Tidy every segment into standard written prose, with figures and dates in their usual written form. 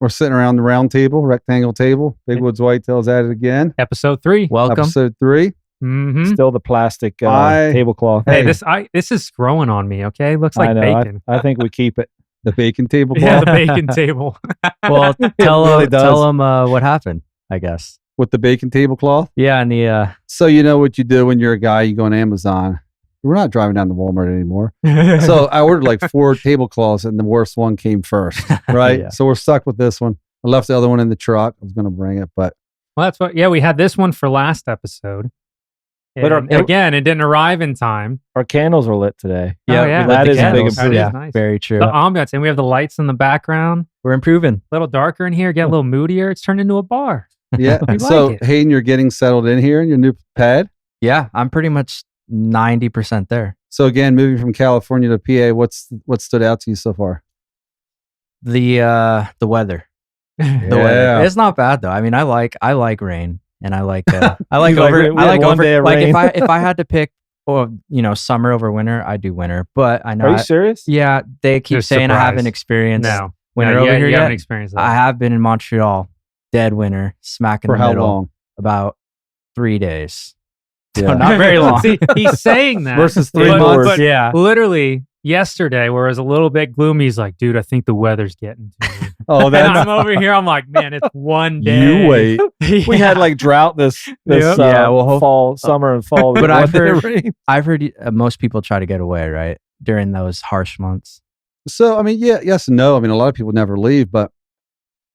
We're sitting around the round table, rectangle table. Big Woods Whitetail's at it again. Episode 3. Welcome. Episode 3. Mm-hmm. Still the plastic tablecloth. Hey, this is growing on me. Okay, looks like bacon. I think we keep it. The bacon tablecloth. Yeah, the bacon table. Well, tell them what happened, I guess. With the bacon tablecloth? Yeah, and the So you know what you do when you're a guy, you go on Amazon. We're not driving down to Walmart anymore. So I ordered like 4 tablecloths and the worst one came first, right? Yeah. So we're stuck with this one. I left the other one in the truck. I was going to bring it, but. Well, that's what, we had this one for last episode. But again, it didn't arrive in time. Our candles are lit today. Yeah, that is a big candles. improvement. That is nice. Very true. The ambiance, and we have the lights in the background. We're improving. A little darker in here, get a little moodier. It's turned into a bar. Yeah. We So like it. Hayden, you're getting settled in here in your new pad. Yeah, I'm pretty much 90% there. So again, moving from California to PA, what stood out to you so far? The weather. The weather. It's not bad though. I mean, I like rain, and I like day of like rain. if I had to pick, summer over winter, I do winter. But I know. Are you serious? Yeah, they keep Just saying I haven't surprised. experienced winter No, over here you yet. haven't experienced that. I have been in Montreal, dead winter, smack in For the how middle. long? About 3 days. So Yeah. not very long. See, he's saying that Versus 3 but- months. but Yeah. literally yesterday, where it was a little bit gloomy, he's like, "Dude, I think the weather's getting to me." Oh, And I'm over here. I'm like, "Man, it's one day." You wait. We had like drought this Yep. fall, summer and fall. But I've One day heard- rain. I've heard most people try to get away, right? During those harsh months. So, I mean, yes and no. I mean, a lot of people never leave, but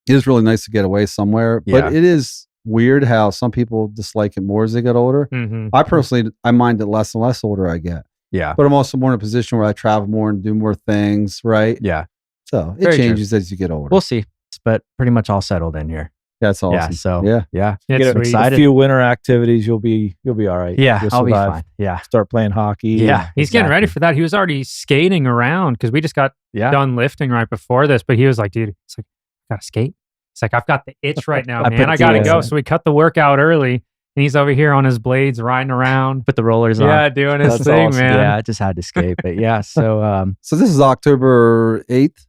it is really nice to get away somewhere. Yeah. But it is weird how some people dislike it more as they get older. Mhm. I personally, I mind it less and less older I get. Yeah. But I'm also more in a position where I travel more and do more things, right? Yeah. So it Very true. changes as you get older. We'll see. But pretty much all settled in here. That's awesome. Yeah. So Yeah. yeah. It's Get sweet. excited. a few winter activities, you'll be all right. Yeah. You'll I'll be survive. fine. Yeah. Start playing hockey. Yeah. He's getting ready for that. He was already skating around because we just got Yeah. done lifting right before this. But he was like, "Dude, it's like, I gotta skate." It's like, "I've got the itch right now, I man. put I gotta the- go." So we cut the workout early, and he's over here on his blades riding around. Put the rollers on. Yeah, doing his That's thing, awesome. man. Yeah. I just had to skate. But yeah. So So this is October 8th,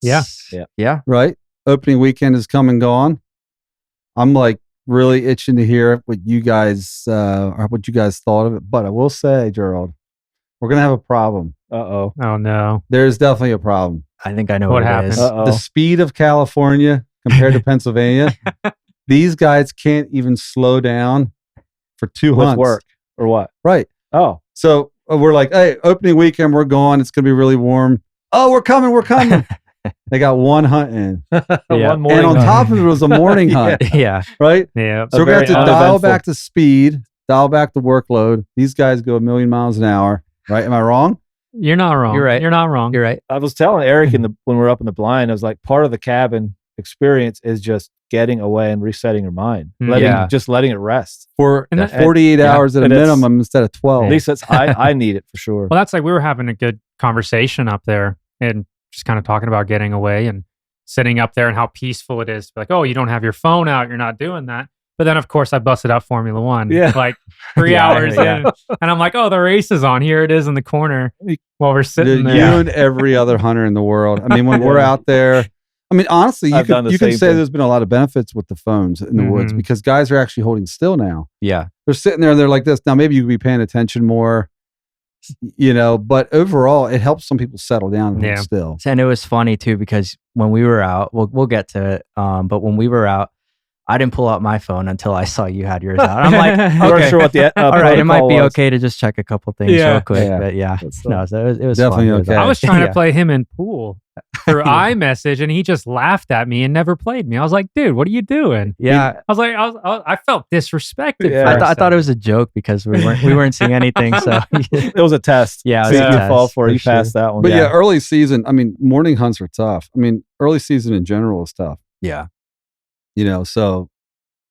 Yeah. Yeah. right? Opening weekend is come and gone. I'm like really itching to hear what you guys thought of it. But I will say, Gerald, we're gonna have a problem. Uh-oh. Oh no. There's definitely a problem. I think I know What what, it happened? is. Uh-oh. The speed of California compared to Pennsylvania, these guys can't even slow down for 2 With hunts. work or what? Right. Oh. So we're like, hey, opening weekend, we're going. It's gonna be really warm. Oh, we're coming. They got 1 hunt in. Yeah. One morning. And on hunt. top of it was a morning hunt, Yeah. right? Yeah. So we're going to have very to dial uneventful. back the speed, dial back the workload. These guys go 1,000,000 miles an hour, right? Am I wrong? You're not wrong. You're right. You're not wrong. You're right. I was telling Eric when we were up in the blind, I was like, part of the cabin experience is just getting away and resetting your mind, Mm. just letting it rest. For And that- 48 yeah, hours at a and it's- minimum instead of 12. At least that's I need it for sure. Well, that's like we were having a good conversation up there and just kind of talking about getting away and sitting up there and how peaceful it is to be like, "Oh, you don't have your phone out. You're not doing that." But then, of course, I busted up Formula One Yeah. like 3 Yeah, hours yeah. in. And I'm like, "Oh, the race is on. Here it is in the corner while we're sitting Dude, there." you and every other hunter in the world. I mean, when we're out there, I mean, honestly, I've done the you can same say thing. there's been a lot of benefits with the phones in the woods Mhm. because guys are actually holding still now. Yeah. They're sitting there and they're like this. Now, maybe you could be paying attention more, but overall, it helps some people settle down and hold Yeah. still. And it was funny too because when we were out, we'll get to it. But when we were out, I didn't pull out my phone until I saw you had yours out. I'm like, You weren't okay, sure what the all right, it might protocol be was. okay to just check a couple things Yeah. real quick. Yeah. But yeah, That's no, so it was Definitely fun. It was okay. I was trying Yeah. to play him in pool through iMessage, and he just laughed at me and never played me. I was like, "Dude, what are you doing?" Yeah, I was like, I felt disrespected. Yeah. for a I thought second. it was a joke because we weren't seeing anything. So It was a test. Yeah, it See was if a you test, fall for it. for You passed that one. But yeah, early season, I mean, morning hunts are tough. I mean, early season in general is tough, yeah, so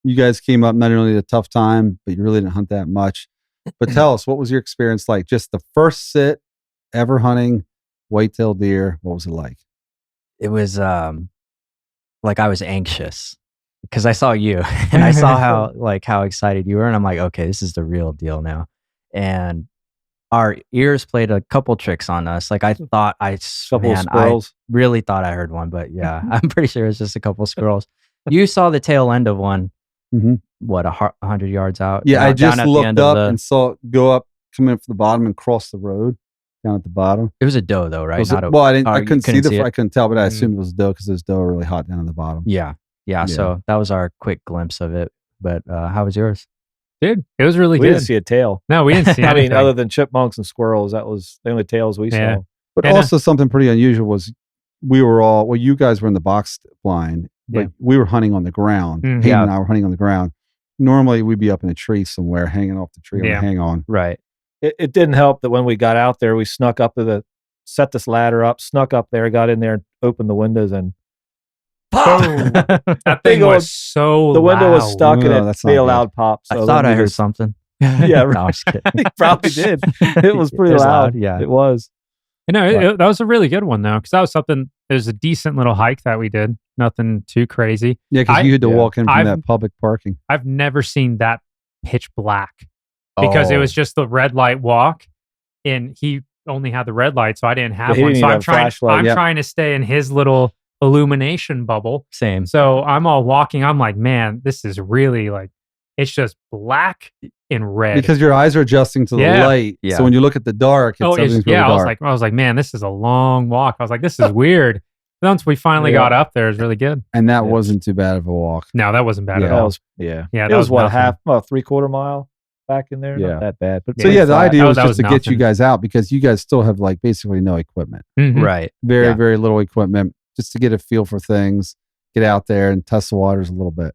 you guys came up not only at a tough time, but you really didn't hunt that much. But tell us, what was your experience like? Just the first sit ever hunting whitetail deer. What was it like? it was like I was anxious because I saw you and I saw how excited you were, and I'm like, okay, this is the real deal now. And our ears played a couple tricks on us. Like I thought Couple of I squirrels. really thought I heard one, but yeah, I'm pretty sure it's just a couple of squirrels. You saw the tail end of one. Mhm. What, 100 yards out? Yeah, I down just at the looked end of up the- and saw it go up, come in from the bottom and cross the road down at the bottom. It was a doe though, right? Was Not it- a- well, I didn't. oh, I you couldn't see couldn't see it? I couldn't tell, but I Mhm. assumed it was doe because those doe are really hot down at the bottom. Yeah. So that was our quick glimpse of it. But how was yours? Dude, it was really We good. didn't see a tail. No, we didn't see I mean, anything. other than chipmunks and squirrels, that was the only tails we Yeah. saw. But And, also something pretty unusual was we were all, well, you guys were in the box blind, but Yeah. we were hunting on the ground. Mhm. Hayden Yeah. and I were hunting on the ground. Normally we'd be up in a tree somewhere hanging off the tree on Yeah. the hang on. Right. It didn't help that when we got out there, we snuck up to set this ladder up, snuck up there, got in there, opened the windows, and Boom. That Big thing old- was so the window was loud. stuck and Oh, it that's made not a good. loud pop. I So thought then I we heard just- something. Yeah, No, I'm just kidding. He probably did. It was pretty It was loud. loud, yeah. It was. You know, that was a really good one though, because that was something. It was a decent little hike that we did. Nothing too crazy. Yeah, because I- you had to yeah. walk in from I've- that public parking. I've never seen that pitch black because it Oh. was just the red light walk, and he only had the red light, so I didn't have he one. didn't So even I'm have a trying. flashlight. I'm Yep. trying to stay in his little illumination bubble. Same. So I'm all walking. I'm like, man, this is really like, it's just black and red. Because your eyes are adjusting to the Yeah. light. Yeah. So when you look at the dark, it's, everything's really I dark. was like, man, this is a long walk. I was like, this is weird. But once we finally Yeah. got up there, it was really good. And that Yeah. wasn't too bad of a walk. No, that wasn't bad Yeah. at That all. was yeah. Yeah, It that was was what nothing. 3/4 mile back in there. Yeah. Not that bad. But So pretty yeah, the flat. idea was That just was to get you nothing. guys out because you guys still have like basically no equipment. Mhm. Right. Very, Yeah. very little equipment just to get a feel for things, get out there and test the waters a little bit.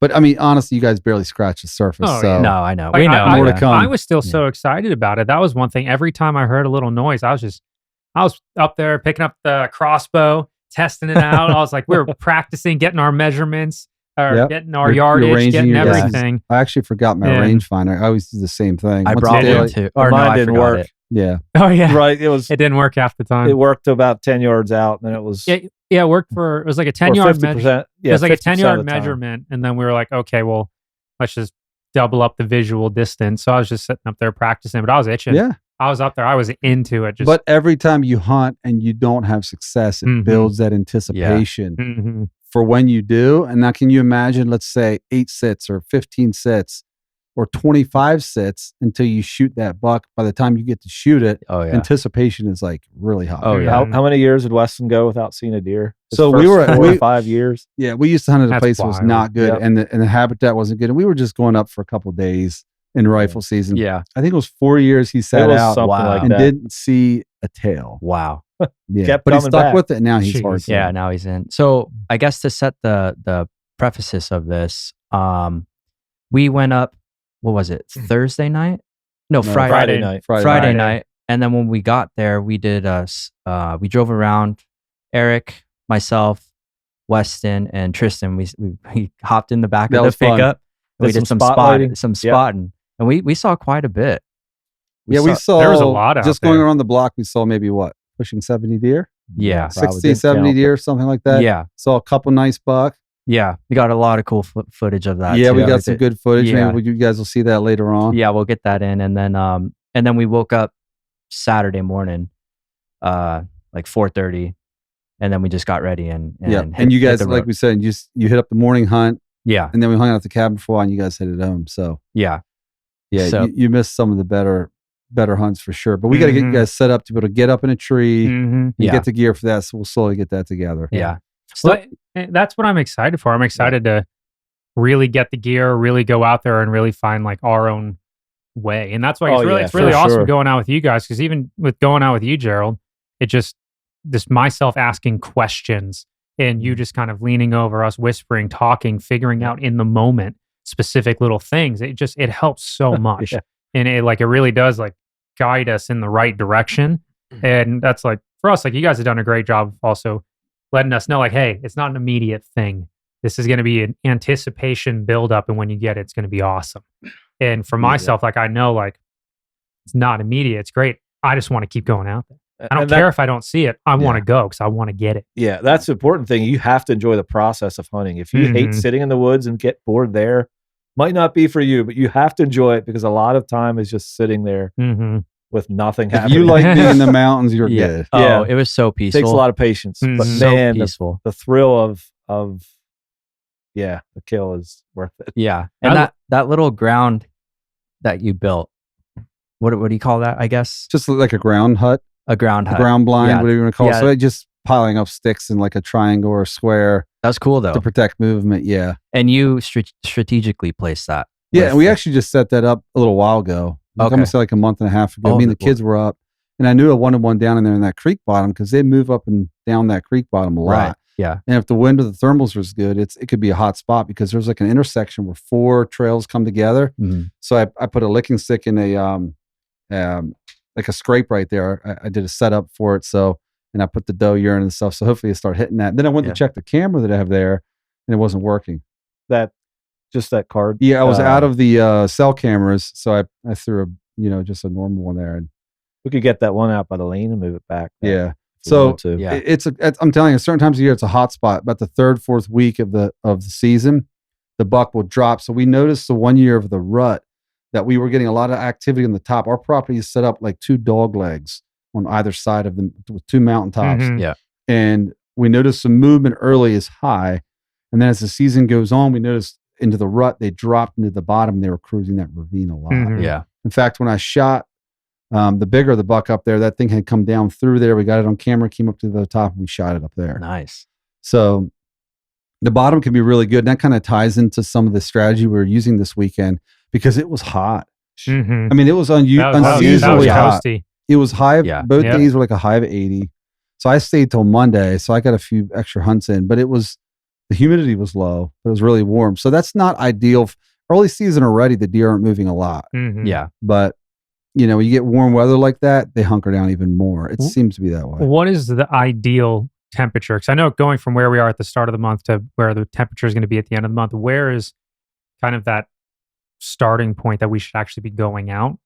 But I mean, honestly, you guys barely scratched the surface. Oh, so yeah. No, I know. Like, we know. I, More to yeah. come. I was still so excited about it. That was one thing. Every time I heard a little noise, I was up there picking up the crossbow, testing it out. I was like, we were practicing, getting our measurements, or Yep. getting our You're yardage, arranging getting your guys'. everything. I actually forgot my Yeah. rangefinder. I always do the same thing. I Once brought a day, one like- too. But Or no, mine I didn't forgot work. it. Yeah. Oh yeah, Right. It was. It didn't work half the time. It worked to about 10 yards out, and then it was Yeah, it worked for. It was like a or 10-yard 50%. measure. Yeah, It was like a 50% 10-yard of the time. measurement, and then we were like, okay, well, let's just double up the visual distance. So I was just sitting up there practicing, but I was itching. Yeah. I was up there. I was into it. Just But every time you hunt and you don't have success, it Mhm. builds that anticipation Mhm. for when you do. And now, can you imagine, let's say 8 sits or 15 sits or 25 sits until you shoot that buck? By the time you get to shoot it, Oh, yeah. anticipation is like really high. Oh, yeah. How many years did Weston go without seeing a deer? His So we first were at- 4 or we- 5 years. Yeah, we used to hunt at a That's place that was wild. not good, Yep. and the habitat wasn't good, and we were just going up for a couple days in rifle season. Yeah. I think it was 4 years he It sat was out something Wow. like and that. didn't see a tail. Wow. Yeah, Kept but he coming stuck back. with it. And now he's Jeez. hard. Yeah, now he's in. So I guess to set the prefaces of this, we went up, what was it, Thursday night? No, Friday. Friday night. Friday, Friday night. night. And then when we got there, we did we drove around. Eric, myself, Weston, and Tristan. We hopped in the back That of was the fun. pickup. And we Did did some some spotlighting. spotting, and we saw quite a bit. Yeah, we saw. there was a lot out just going there. around the block. We saw maybe what, pushing 70 deer, Yeah, Probably 60, didn't 70 count. deer, something like that. yeah, Saw a couple nice buck. yeah. We got a lot of cool footage of that. Yeah, too. we got some good footage. Yeah. Maybe you guys will see that later on. Yeah, we'll get that in, and then we woke up Saturday morning, like 4:30, and then we just got ready and Yeah, hit- and you hit guys, the like road. we said, you hit up the morning hunt, Yeah, and then we hung out at the cabin for a while, and you guys headed home. So yeah, yeah, So- you missed some of the better hunts for sure. But we got to get you Mhm. guys set up to be able to get up in a tree Mhm. and Yeah. get the gear for that. So we'll slowly get that together. yeah. Well, that's what I'm excited for. I'm excited to really get the gear, really go out there and really find like our own way. And that's why Oh, it's yeah, really for awesome sure. going out with you guys. Because even with going out with you, Gerald, it just myself asking questions and you just kind of leaning over, us whispering, talking, figuring out in the moment specific little things. It helps so much. Yeah. And it really does like guide us in the right direction. And that's like for us, like you guys have done a great job of also letting us know like, hey, it's not an immediate thing. This is going to be an anticipation buildup. And when you get it, it's going to be awesome. And for myself, like I know like it's not immediate. It's great. I just want to keep going out there. I don't And care if I don't see it. I want Yeah. to go because I want to get it. Yeah, that's the important thing. You have to enjoy the process of hunting. If you hate Mhm. sitting in the woods and get bored there, might not be for you, but you have to enjoy it because a lot of time is just sitting there Mm-hmm. with nothing If happening. you like being in the mountains, you're Yeah. good. Oh, Yeah. it was so It peaceful. takes a lot of patience, but Mm. so man, peaceful. the thrill of the kill is worth it. Yeah. And I- that little ground that you built, what do you call that? I guess Just like a ground hut, a ground a hut. ground blind, Yeah. whatever you want to call it. Yeah. So it just piling up sticks in like a triangle or a square That's cool though. to protect movement. Yeah. And you strategically placed that. Yeah. with And we the- actually just set that up a little while ago. Like, Okay. I'm going to say like a month and a half ago. Oh, Me and the good lord. kids were up, and I knew I wanted one down in there in that creek bottom because they move up and down that creek bottom a lot. Right. Yeah. And if the wind or the thermals was good, it could be a hot spot because there's like an intersection where 4 trails come together. Mhm. So I put a licking stick in a like a scrape right there. I did a setup for it. So, and I put the doe urine and stuff. So hopefully it start hitting that. Then I went Yeah. to check the camera that I have there, and it wasn't working. That just that card. Yeah, I was out of the cell cameras, so I threw just a normal one there. And We could get that one out by the lane and move it back. yeah, if we so wanted to. Yeah. I'm telling you, certain times of year it's a hot spot. About the 3rd, 4th week of the season, the buck will drop. So we noticed the 1 year of the rut that we were getting a lot of activity on the top. Our property is set up like 2 dog legs on either side of them with 2 mountaintops. Mhm. Yeah. And we noticed some movement early is high. And then as the season goes on, we noticed into the rut, they dropped into the bottom and they were cruising that ravine a lot. Mhm. Yeah. In fact, when I shot the bigger the buck up there, that thing had come down through there. We got it on camera, came up to the top, and we shot it up there. Nice. So the bottom can be really good. And that kind of ties into some of the strategy we were using this weekend because it was hot. Mhm. I mean, it was That was unusually hot. toasty. It was high. Yeah. Both Yeah. days were like a high of 80. So I stayed till Monday. So I got a few extra hunts in, but the humidity was low, but it was really warm. So that's not ideal. Early season already, the deer aren't moving a lot, Mhm. Yeah. but when you get warm weather like that, they hunker down even more. It W- seems to be that way. What is the ideal temperature? Because I know going from where we are at the start of the month to where the temperature is going to be at the end of the month, where is kind of that starting point that we should actually be going out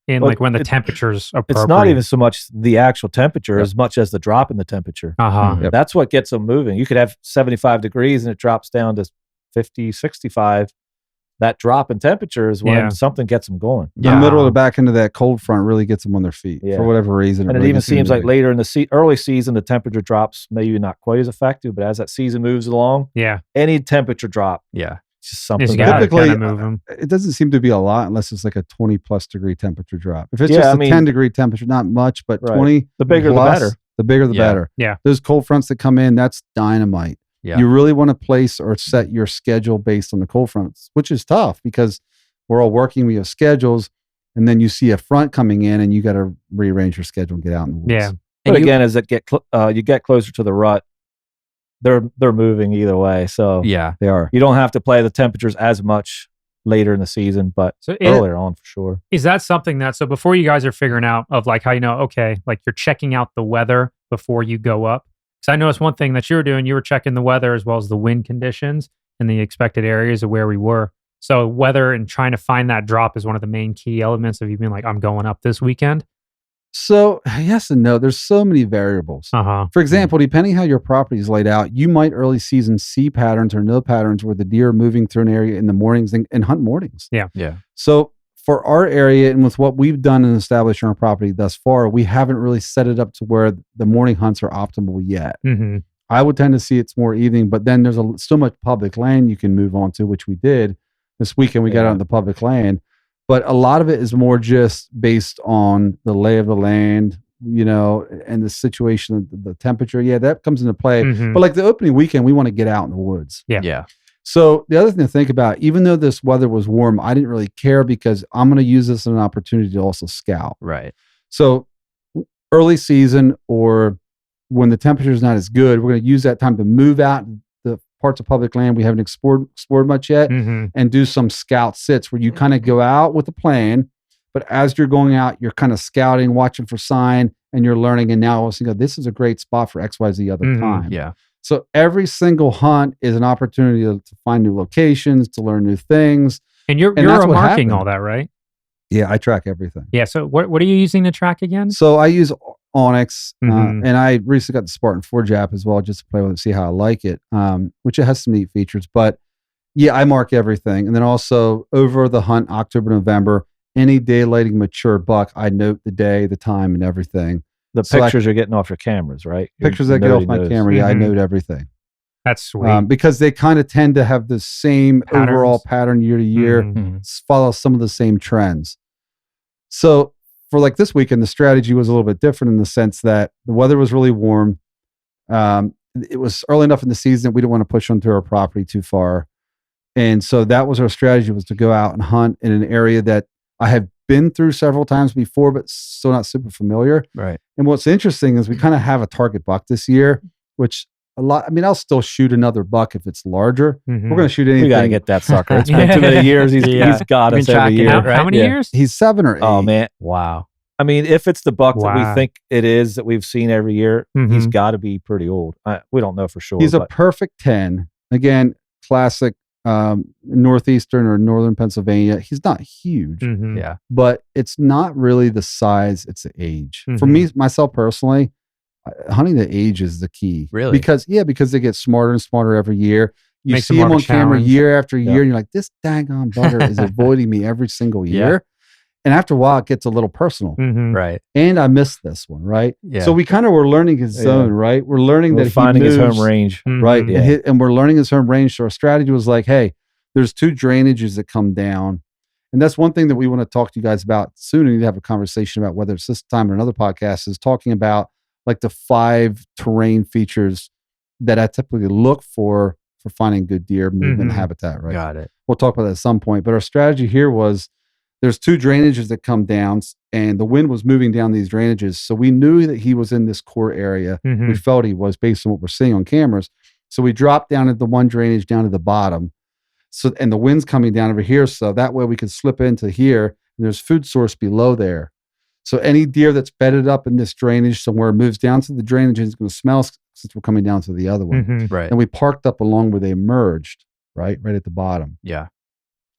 in, Well, like when the temperature's appropriate? It's not even so much the actual temperature as much as the drop in the temperature. Uh-huh. Yep. That's what gets them moving. You could have 75 degrees and it drops down to 50, 65. That drop in temperature is when Yeah. something gets them going. The middle of the back end of that cold front really gets them on their feet Yeah. for whatever reason. And it really even gets them seems like moving. later in the early season, the temperature drops, maybe not quite as effective, but as that season moves along, Yeah. any temperature drop, Yeah. it's just something. Just that- gotta Typically, kind of move them. It doesn't seem to be a lot unless it's like a 20 plus degree temperature drop. If it's Yeah, just I a mean- 10-degree temperature, not much, but Right. 20 The bigger the plus, better. The bigger the Yeah. better. Yeah. Those cold fronts that come in, that's dynamite. Yeah. You really want to place or set your schedule based on the cold fronts, which is tough because we're all working, we have schedules, and then you see a front coming in and you got to rearrange your schedule and get out in the woods. Yeah. But And you- again, as it you get closer to the rut, they're moving either way. So Yeah. They are. you don't have to play the temperatures as much later in the season, but So earlier on for sure. is that something that, so before you guys are figuring out of like how okay, like you're checking out the weather before you go up? Because I noticed one thing that you were doing, you were checking the weather as well as the wind conditions in the expected areas of where we were. So weather and trying to find that drop is one of the main key elements of you being like, I'm going up this weekend. So, yes and no. There's so many variables. Uh-huh. For example, depending how your property is laid out, you might early season see patterns or no patterns where the deer are moving through an area in the mornings and hunt mornings. Yeah. So for our area and with what we've done and established on our property thus far, we haven't really set it up to where the morning hunts are optimal yet. Mm-hmm. I would tend to see it's more evening, but then there's so much public land you can move on to, which we did. This weekend we got out on the public land. But a lot of it is more just based on the lay of the land, and the situation, the temperature. Yeah, that comes into play. Mhm. But like the opening weekend, we want to get out in the woods. Yeah. Yeah. So the other thing to think about, even though this weather was warm, I didn't really care because I'm going to use this as an opportunity to also scout. Right. So early season or when the temperature is not as good, we're going to use that time to move out the parts of public land we haven't explored much yet Mm-hmm. and do some scout sits where you kind of go out with a plan, but as you're going out, you're kind of scouting, watching for sign, and you're learning. And now all of a sudden, this is a great spot for XYZ other Mhm. time. Yeah. So every single hunt is an opportunity to find new locations, to learn new things. And you're that's what marking happened. all that, right? Yeah, I track everything. Yeah. So what are you using to track again? So I use Onyx, Mhm. and I recently got the Spartan 4 app as well, just to play with it, see how I like it, which it has some neat features. But yeah, I mark everything. And then also over the hunt, October, November, any daylighting mature buck, I note the day, the time, and everything. The So pictures you're getting off your cameras, right? Pictures You're that get off my noting those. camera, yeah, I Mhm. note everything. That's sweet. Because they kind of tend to have the same overall Patterns. pattern year to year, Mhm. follow some of the same trends. So for like this weekend, the strategy was a little bit different in the sense that the weather was really warm. It was early enough in the season that we didn't want to push onto our property too far. And so that was our strategy, was to go out and hunt in an area that I have been through several times before, but still not super familiar. Right. And what's interesting is we kind of have a target buck this year, which I'll still shoot another buck if it's larger. Mhm. We're going to shoot anything. We got to get that sucker. It's been too many years. He's got Been us every tracking year. it, How many Yeah. years? He's 7 or 8. Oh, man. Wow. I mean, if it's the buck that we Wow. think it is that we've seen every year, he's Mhm. got to be pretty old. We don't know for sure. He's a but perfect 10. Again, classic northeastern or northern Pennsylvania. He's not huge, Mhm. Yeah. but it's not really the size, it's the age. For me, myself personally, hunting the age is the key. Really? Because they get smarter and smarter every year. You Makes see it more him of a on camera challenge. year after year, Yeah. and you're like, this daggone bugger is avoiding me every single Yeah. year. And after a while, it gets a little personal. Mhm. Right. And I missed this one, right? Yeah. So we kind of were learning his Yeah. zone, right? We're learning we're that finding he his moves, home range. right? Mhm. And we're learning his home range. So our strategy was like, hey, there's 2 drainages that come down. And that's one thing that we want to talk to you guys about soon. And need to have a conversation about, whether it's this time or another podcast, is talking about like the 5 terrain features that I typically look for finding good deer movement Mhm. habitat, right? Got it. We'll talk about that at some point. But our strategy here was, there's 2 drainages that come down, and the wind was moving down these drainages. So we knew that he was in this core area. Mhm. We felt he was, based on what we're seeing on cameras. So we dropped down at the one drainage down to the bottom. So, and the wind's coming down over here. So that way we could slip into here, and there's food source below there. So any deer that's bedded up in this drainage somewhere moves down to the drainage, and it's going to smell since we're coming down to the other one. Mhm. Right. And we parked up along where they emerged, right at the bottom. Yeah.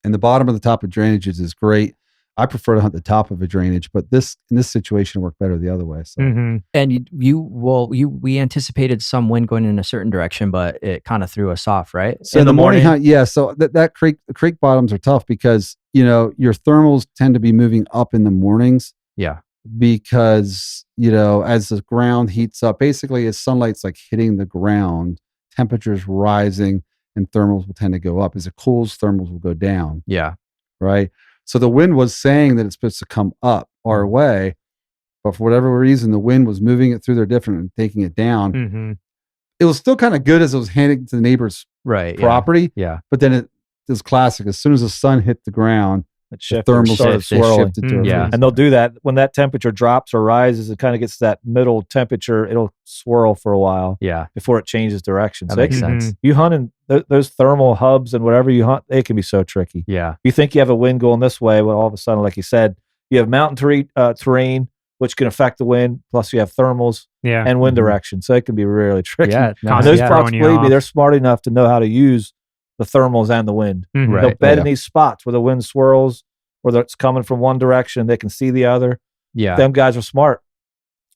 And the bottom of the top of drainages is great. I prefer to hunt the top of a drainage, but in this situation worked better the other way. So Mhm. And we anticipated some wind going in a certain direction, but it kind of threw us off, right? So in the morning hunt, yeah. So that creek bottoms are tough because, your thermals tend to be moving up in the mornings. Yeah. Because, as the ground heats up, basically as sunlight's like hitting the ground, temperatures rising and thermals will tend to go up. As it cools, thermals will go down. Yeah. Right. So the wind was saying that it's supposed to come up our way, but for whatever reason, the wind was moving it through their different and taking it down. Mhm. It was still kind of good as it was handing to the neighbor's Right. property, Yeah. but then it was classic. As soon as the sun hit the ground, It the shifted, thermals started shifted, swirling. shifted to our Yeah. face. And they'll do that when that temperature drops or rises. It kind of gets to that middle temperature. It'll swirl for a while Yeah. before it changes direction. That So makes it can- sense. you hunt in those thermal hubs and whatever you hunt, it can be so tricky. Yeah. You think you have a wind going this way, when all of a sudden, like you said, you have mountain terrain, which can affect the wind. Plus, you have thermals Yeah. and wind Mhm. direction, so it can be really tricky. Yeah. no, And Constantly those yeah. bucks, throwing you believe me, off. they're smart enough to know how to use the thermals and the wind. Mhm. Right. They'll bed Yeah. in these spots where the wind swirls, whether it's coming from one direction, they can see the other. Yeah. Them guys are smart.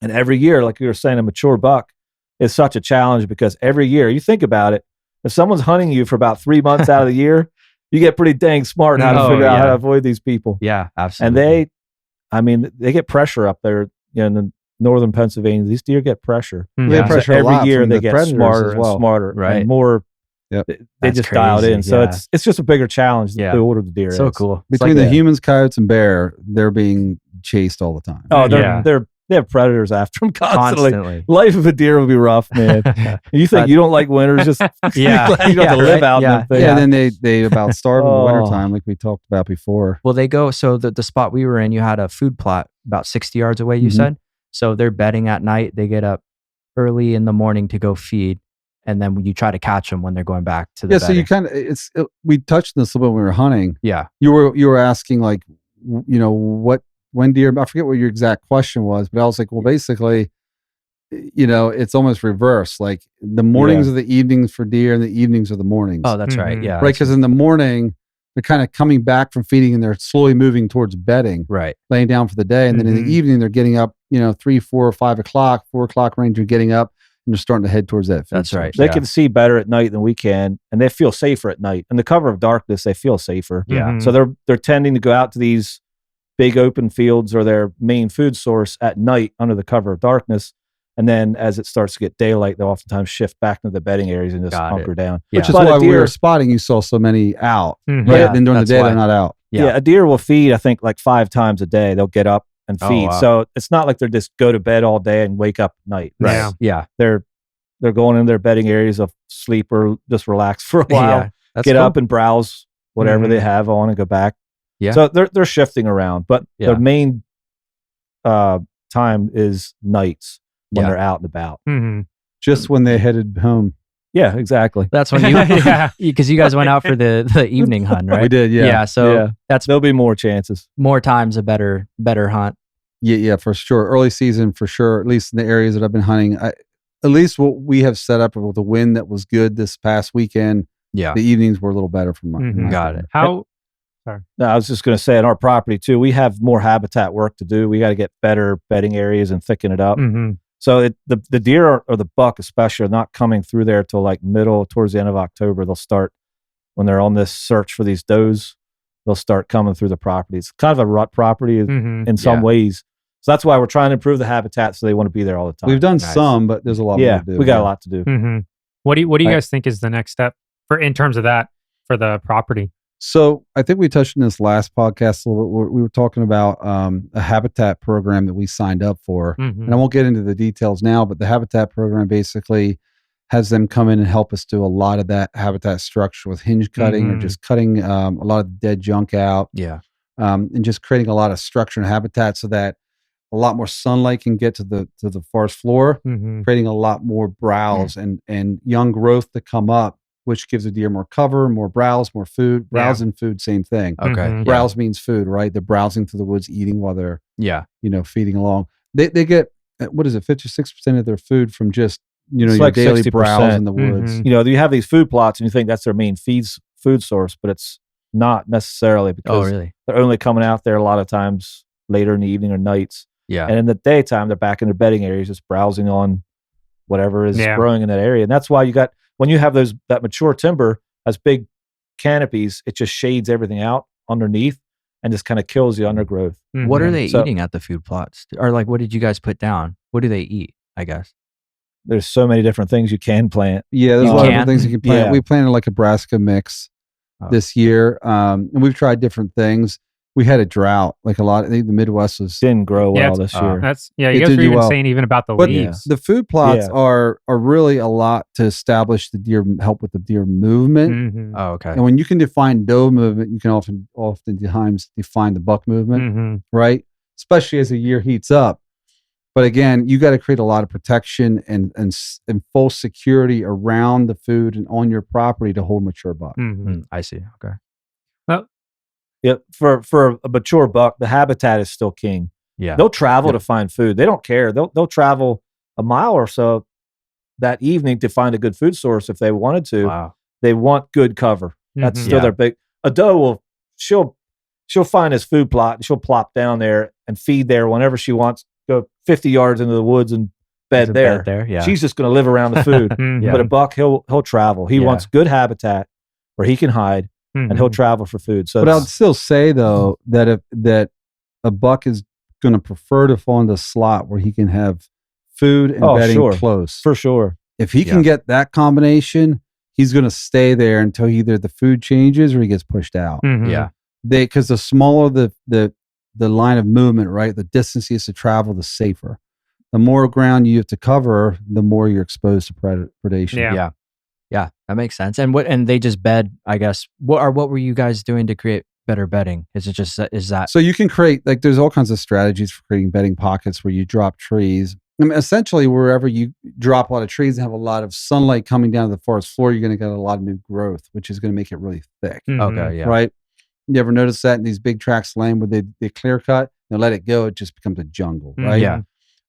And every year, like you were saying, a mature buck is such a challenge because every year, you think about it, if someone's hunting you for about 3 months out of the year, you get pretty dang smart how to Oh, figure out how yeah. to avoid these people. Yeah. Absolutely. And they get pressure up there in the northern Pennsylvania. These deer get pressure. Mhm. They Yeah. pressure So a every lot year from they the get predators smarter as well. and smarter Right. and more. Yep. They That's just dialed in. crazy, So yeah. it's just a bigger challenge Yeah. the older the deer So is. cool. It's Between like the that. humans, coyotes, and bear, they're being chased all the time. Oh, Yeah. they have predators after them constantly. Constantly. Life of a deer would be rough, man. You think you don't like winters? Just Yeah. glad you don't have to Yeah, live right. out in Yeah. them things. Yeah, and then they about starve in the Oh. wintertime, like we talked about before. Well, they go. So the spot we were in, you had a food plot about 60 yards away, you Mhm. said. So they're bedding at night. They get up early in the morning to go feed. And then you try to catch them when they're going back to the Yeah, so you bedding. kind of we touched on this a little bit when we were hunting. Yeah. You were asking like, when deer. I forget what your exact question was, but I was like, well, basically, it's almost reverse. Like the mornings are the evenings for deer, and the evenings are the mornings. Oh, that's right. Mhm. Yeah. right, because in the morning they're kind of coming back from feeding and they're slowly moving towards bedding, Right. laying down for the day, and then in Mhm. the evening they're getting up. 3, 4, 5 o'clock, 4 o'clock range. You're getting up and they're starting to head towards that. food That's right. source. They Yeah. can see better at night than we can, and they feel safer at night. In the cover of darkness, they feel safer. Yeah. Mhm. So they're tending to go out to these big open fields are their main food source at night under the cover of darkness. And then as it starts to get daylight, they'll oftentimes shift back into the bedding areas and just hunker down. Yeah. Which is But why a when we deer- were spotting, you saw so many out. Mhm. Right? Yeah, Then during the that's day, why. they're not out. Yeah, a deer will feed, I think, like 5 times a day. They'll get up and Oh, feed. wow. So it's not like they're just go to bed all day and wake up at night. Yeah. Yeah. They're going in their bedding areas of sleep or just relax for a while. Yeah. That's Get cool. up and browse whatever Mhm. they have on and go back. Yeah. So they're shifting around, but Yeah. their main time is nights when Yeah. they're out and about. Mhm. Just when they headed home. Yeah, exactly. That's when you, Yeah. because you guys went out for the evening hunt, right? We did, yeah. So Yeah. that's There'll be more chances. more times a better hunt. Yeah, for sure. Early season, for sure. At least in the areas that I've been hunting, at least what we have set up with the wind that was good this past weekend, Yeah. the evenings were a little better for my. Mhm. my Got opinion. it. How? No, I was just going to say on our property too, we have more habitat work to do. We got to get better bedding areas and thicken it up. Mhm. So the deer or the buck especially are not coming through there till like towards the end of October. They'll start when they're on this search for these does. They'll start coming through the property. It's kind of a rut property Mhm. in some Yeah. ways. So that's why we're trying to improve the habitat so they want to be there all the time. We've done Nice. some, but there's a lot yeah, more to do. we got a lot to do. Mhm. What do you Right. guys think is the next step for in terms of that for the property? So I think we touched on this last podcast a little bit. We were talking about a habitat program that we signed up for. Mhm. And I won't get into the details now, but the habitat program basically has them come in and help us do a lot of that habitat structure with hinge cutting or Mhm. just cutting a lot of the dead junk out Yeah. and just creating a lot of structure and habitat so that a lot more sunlight can get to the forest floor, Mhm. creating a lot more browse and young growth to come up, which gives the deer more cover, more browse, more food. Browse and food, same thing. Okay. Mhm. Yeah. Browse means food, right? They're browsing through the woods, eating while they're, Yeah. feeding along. They get, what is it, 56% of their food from just, It's your like daily 60%. browse in the woods. Mhm. You know, you have these food plots and you think that's their main food source, but it's not necessarily Oh, because really? they're only coming out there a lot of times later in the evening or nights. Yeah. And in the daytime, they're back in their bedding areas, just browsing on whatever is Yeah. growing in that area. And that's why when you have that mature timber has big canopies, it just shades everything out underneath and just kind of kills the undergrowth. What are Mhm. they So- eating at the food plots? Or like, what did you guys put down? What do they eat? I guess. There's so many different things you can plant. Yeah, there's You a lot of can? different things you can plant. Yeah. We planted like a brassica mix Oh. this year, and we've tried different things. We had a drought, like a lot. I think the Midwest was. Didn't grow Yeah, well this it's- year. That's you It guys were did do even well. saying even about the But leaves. the food plots Yeah. are really a lot to establish the deer, help with the deer movement. Mhm. Oh, okay. And when you can define doe movement, you can oftentimes define the buck movement, Mhm. right? Especially as the year heats up. But again, you got to create a lot of protection and full security around the food and on your property to hold mature buck. Mhm. I see. Okay. Yeah, for a mature buck, the habitat is still king. Yeah. They'll travel Yep. to find food. They don't care. They'll travel a mile or so that evening to find a good food source if they wanted to. Wow. They want good cover. That's Mhm. still Yeah. their big. A doe she'll find his food plot and she'll plop down there and feed there whenever she wants. Go 50 yards into the woods and bed There's a there. bed there. Yeah. She's just going to live around the food. Mhm. But a buck, he'll travel. He Yeah. wants good habitat where he can hide, and he'll Mhm. travel for food. So But I'd it's- still say though that a buck is going to prefer to fall into a slot where he can have food and Oh, bedding sure. close. for sure. If he can get that combination, he's going to stay there until either the food changes or he gets pushed out. Mhm. Yeah. Because the smaller the line of movement, right, the distance he has to travel, the safer. The more ground you have to cover, the more you're exposed to predation. Yeah. Yeah. Yeah. That makes sense. And they just bed, I guess. What were you guys doing to create better bedding? Is that So you can create, like, there's all kinds of strategies for creating bedding pockets where you drop trees. I mean, essentially, wherever you drop a lot of trees and have a lot of sunlight coming down to the forest floor, you're going to get a lot of new growth, which is going to make it really thick, Mhm. okay? Yeah. right? You ever notice that in these big tracts of land where they clear cut, they let it go, it just becomes a jungle, right? Yeah.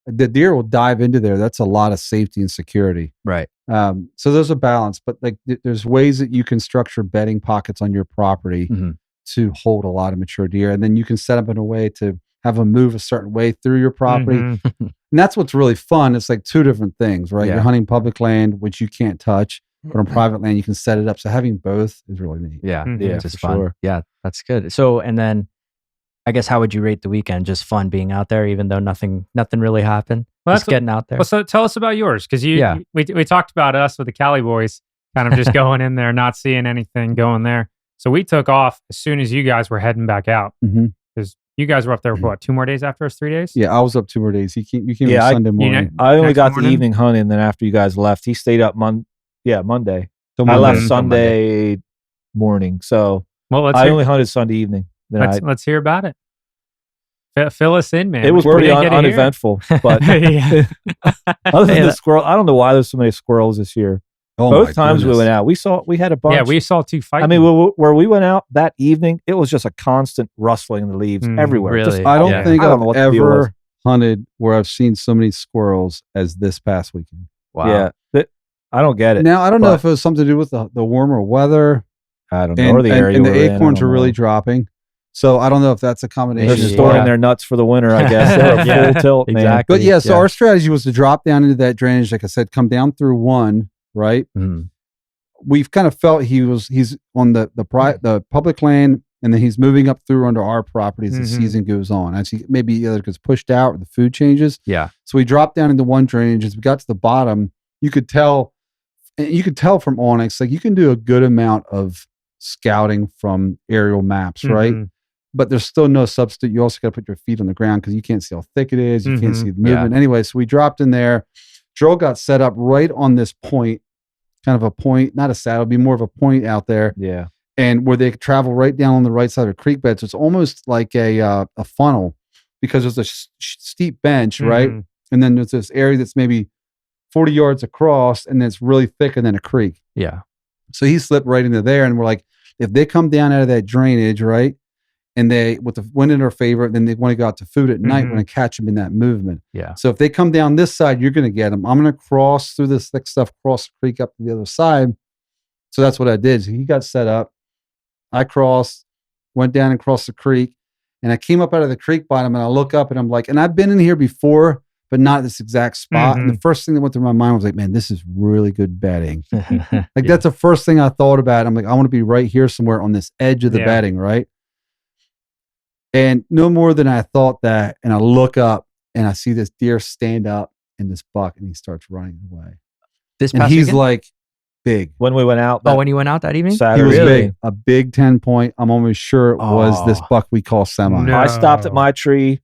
The deer will dive into there. That's a lot of safety and security. Right. So there's a balance, but like there's ways that you can structure bedding pockets on your property Mhm. to hold a lot of mature deer, and then you can set up in a way to have them move a certain way through your property. Mhm. And that's what's really fun. It's like two different things, right? Yeah. You're hunting public land, which you can't touch, but on private land, you can set it up. So having both is really neat. Yeah. Mhm. Yeah, Which is for fun. sure. Yeah. That's good. So, and then I guess how would you rate the weekend? Just fun being out there, even though nothing really happened. Well, Just getting out there. Well, so tell us about yours, because Yeah. we talked about us with the Cali boys, kind of just going in there, not seeing anything, going there. So we took off as soon as you guys were heading back out, because you guys were up there for what, 2 more days after us, 3 days? Yeah, I was up 2 more days. You came Yeah, Sunday morning. I only Next got morning? the evening hunting, and then after you guys left, he stayed up Monday. Till I left Monday. Sunday morning, so Well, I only hunted Sunday evening. Then let's hear about it. Fill us in, man. it was We pretty didn't get to hear it. uneventful, but Yeah. other than the squirrel, I don't know why there's so many squirrels this year. Oh my Both times goodness. we went out, we had a bunch. Yeah, we saw 2 fights. I mean, where we went out that evening, it was just a constant rustling in the leaves everywhere. really? Just I don't Yeah. think I don't I've know what the deal was. ever hunted where I've seen so many squirrels as this past weekend. Wow. Yeah, I don't get it. Now, I don't know but- if it was something to do with the warmer weather I don't know. Or the area and the we're in, I acorns don't are really know. dropping. So I don't know if that's a combination. They're Maybe, just of storing stuff. their nuts for the winter, I guess. They're a Yeah, full tilt, man. exactly. But yeah, so our strategy was to drop down into that drainage. Like I said, come down through one, right? Mhm. We've kind of felt he's on the public land, and then he's moving up through under our property as the Mhm. season goes on. As he maybe either gets pushed out or the food changes. Yeah. So we dropped down into one drainage. As we got to the bottom, you could tell from Onyx, like you can do a good amount of scouting from aerial maps, right? Mhm. But there's still no substitute. You also got to put your feet on the ground because you can't see how thick it is. You can't Mhm. see the movement. Anyway, so we dropped in there. Gerald got set up right on this point, kind of a point, not a saddle, it'd be more of a point out there, Yeah. and where they could travel right down on the right side of a creek bed. So it's almost like a funnel because there's a steep bench, right? Mhm. And then there's this area that's maybe 40 yards across, and then it's really thick, and then a creek. Yeah. So he slipped right into there, and we're like, if they come down out of that drainage, right, and they with the wind in their favor, then they want to go out to food at night. Mhm. We're going to catch them in that movement. Yeah. So if they come down this side, you're going to get them. I'm going to cross through this thick stuff, cross the creek up to the other side. So that's what I did. So he got set up. I crossed, went down and crossed the creek, and I came up out of the creek bottom, and I look up, and I'm like, and I've been in here before, but not this exact spot. And the first thing that went through my mind was like, man, this is really good bedding. Like that's the first thing I thought about. I'm like, I want to be right here somewhere on this edge of the bedding, right? And no more than I thought that. And I look up and I see this deer stand up in this buck, and he starts running away. This And past he's weekend? like big. When we went out, when you went out that evening? He Saturday, was Really? big, a big 10-point. I'm almost sure it was this Oh. buck we call Semi. No. I stopped at my tree,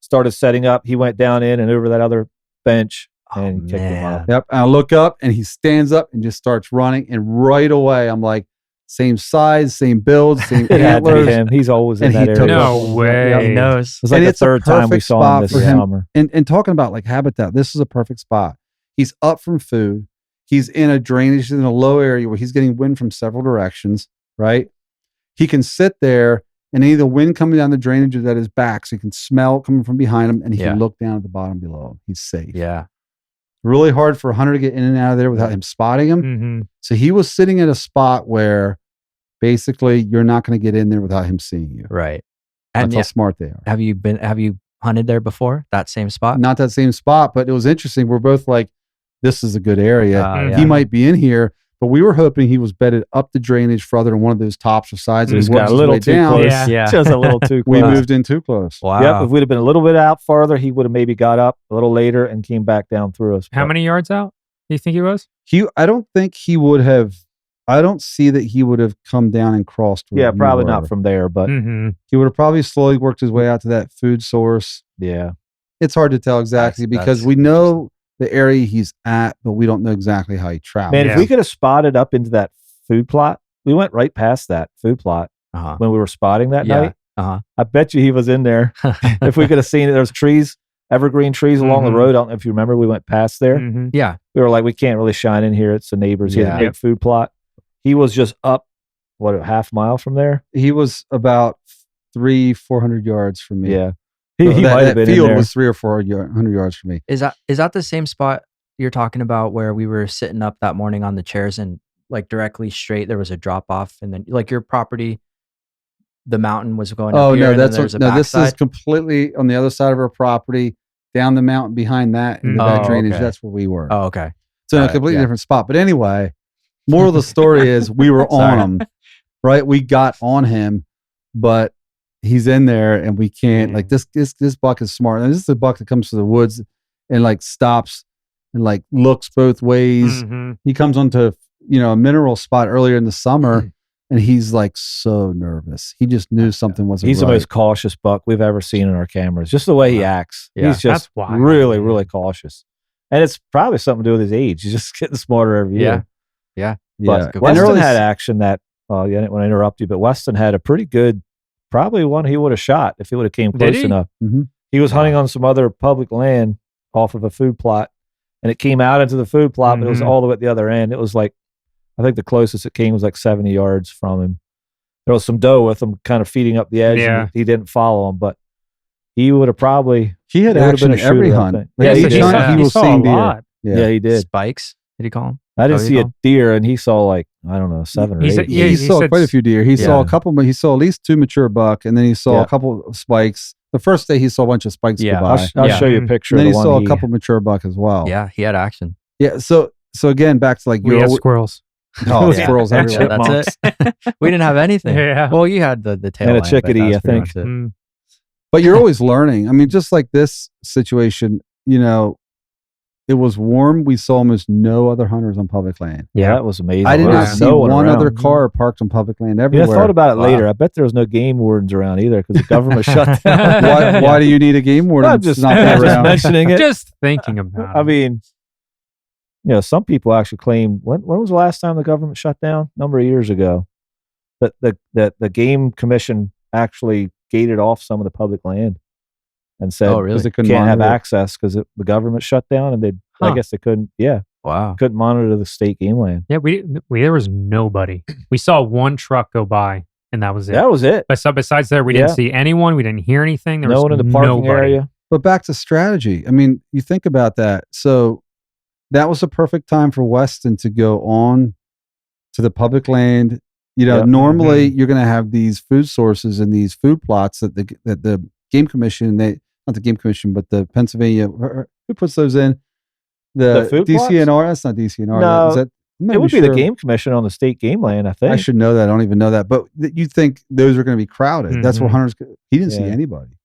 started setting up. He went down in and over that other bench and kicked him man. out. Yep. And I look up and he stands up and just starts running. And right away, I'm like, same size, same build, same It had to be antlers. him. He's always in And that he area. took No way. He knows. It was like And the it's a third time we perfect saw him spot this for him. summer. And talking about like habitat, this is a perfect spot. He's up from food. He's in a drainage in a low area where he's getting wind from several directions, right? He can sit there and any of the wind coming down the drainage is at his back, so he can smell it coming from behind him, and he Yeah. can look down at the bottom below him. He's safe. Yeah. Really hard for a hunter to get in and out of there without him spotting him. Mhm. So he was sitting at a spot where basically you're not going to get in there without him seeing you. Right. That's And how smart they are. have you hunted there before? That same spot? Not that same spot, but it was interesting. We're both like, this is a good area. Yeah. He might be in here, but we were hoping he was bedded up the drainage further on one of those tops or sides. Mm. And He's he works got a his little way too down. close. Yeah. Just a little too We close. moved in too close. Wow. Yep. If we'd have been a little bit out farther, he would have maybe got up a little later and came back down through us. How But many yards out do you think he was? I don't think he would have. I don't see that he would have come down and crossed. where Yeah, we probably were. not from there, but Mm-hmm. He would have probably slowly worked his way out to that food source. yeah. It's hard to tell exactly because that's we know the area he's at, but we don't know exactly how he traveled. Man, Yeah. if we could have spotted up into that food plot, we went right past that food plot Uh-huh. when we were spotting that Yeah. night. Uh-huh. I bet you he was in there. If we could have seen it, there's trees, evergreen trees along the Mhm. road. I don't know if you remember, we went past there. Mm-hmm. Yeah. We were like, we can't really shine in here. It's the neighbors. He has a Yeah. big food plot. He was just up, what, a half mile from there? He was about 400 yards from me. Yeah. So He that, might have that been in field there. was 300 or 400 yards from me. Is that the same spot you're talking about where we were sitting up that morning on the chairs and like directly straight there was a drop off and then like your property, the mountain was going up Oh here no, and then that's there's what, a no. This is backside? completely on the other side of our property, down the mountain behind that into that Oh, drainage. okay. That's where we were. Oh, okay. So in a got it, completely yeah. different spot. But anyway, moral of the story is we were on Sorry. him, right? We got on him, but he's in there and we can't like this buck is smart. And this is a buck that comes to the woods and like stops and like looks both ways. He comes onto, a mineral spot earlier in the summer and he's like so nervous. He just knew something wasn't He's right. the most cautious buck we've ever seen in our cameras. Just the way he acts. Yeah. He's just really, really cautious. And it's probably something to do with his age. He's just getting smarter every year. Yeah. But Weston had action that, I didn't want to interrupt you, but Weston had a pretty good, probably one he would have shot if he would have came close enough. He was hunting on some other public land off of a food plot, and it came out into the food plot, but it was all the way at the other end. It was like, I think the closest it came was like 70 yards from him. There was some doe with him kind of feeding up the edge, and he didn't follow him, but he would have probably... He had action every hunt. Yeah, he was seeing deer. Yeah, he did. Spikes, did he call him? I didn't see a deer, and he saw like, I don't know, 7 or 8. He saw quite a few deer. He saw a couple, but he saw at least 2 mature buck, and then he saw a couple of spikes. The first day he saw a bunch of spikes go by. I'll show you a picture. And then he saw a couple mature buck as well. Yeah, he had action. Yeah, so again, back to like we had squirrels. Oh, squirrels everywhere. That's it. We didn't have anything. Yeah. Well, you had the tail and a chickadee, I think. But you're always learning. I mean, just like this situation, it was warm. We saw almost no other hunters on public land. Yeah, that was amazing. I did not see one other car parked on public land everywhere. I thought about it later. I bet there was no game wardens around either because the government shut down. Why do you need a game warden? I'm just around? mentioning it. Just thinking about it. I mean, some people actually claim, when was the last time the government shut down? A number of years ago. That the game commission actually gated off some of the public land and said they can't have access because the government shut down, and I guess they couldn't. Yeah, wow, couldn't monitor the state game land. Yeah, we there was nobody. We saw one truck go by, and that was it. That was it. But besides there, we didn't see anyone. We didn't hear anything. There was no one in the parking area. But back to strategy. I mean, you think about that. So that was a perfect time for Weston to go on to the public land. Normally you're going to have these food sources and these food plots that the game commission, not the game commission, but the Pennsylvania, who puts those in? The food DCNR? plots? That's not DCNR. No, it would be the game commission on the state game land, I think. I should know that. I don't even know that. But you think those are going to be crowded. That's where hunters, he didn't see anybody.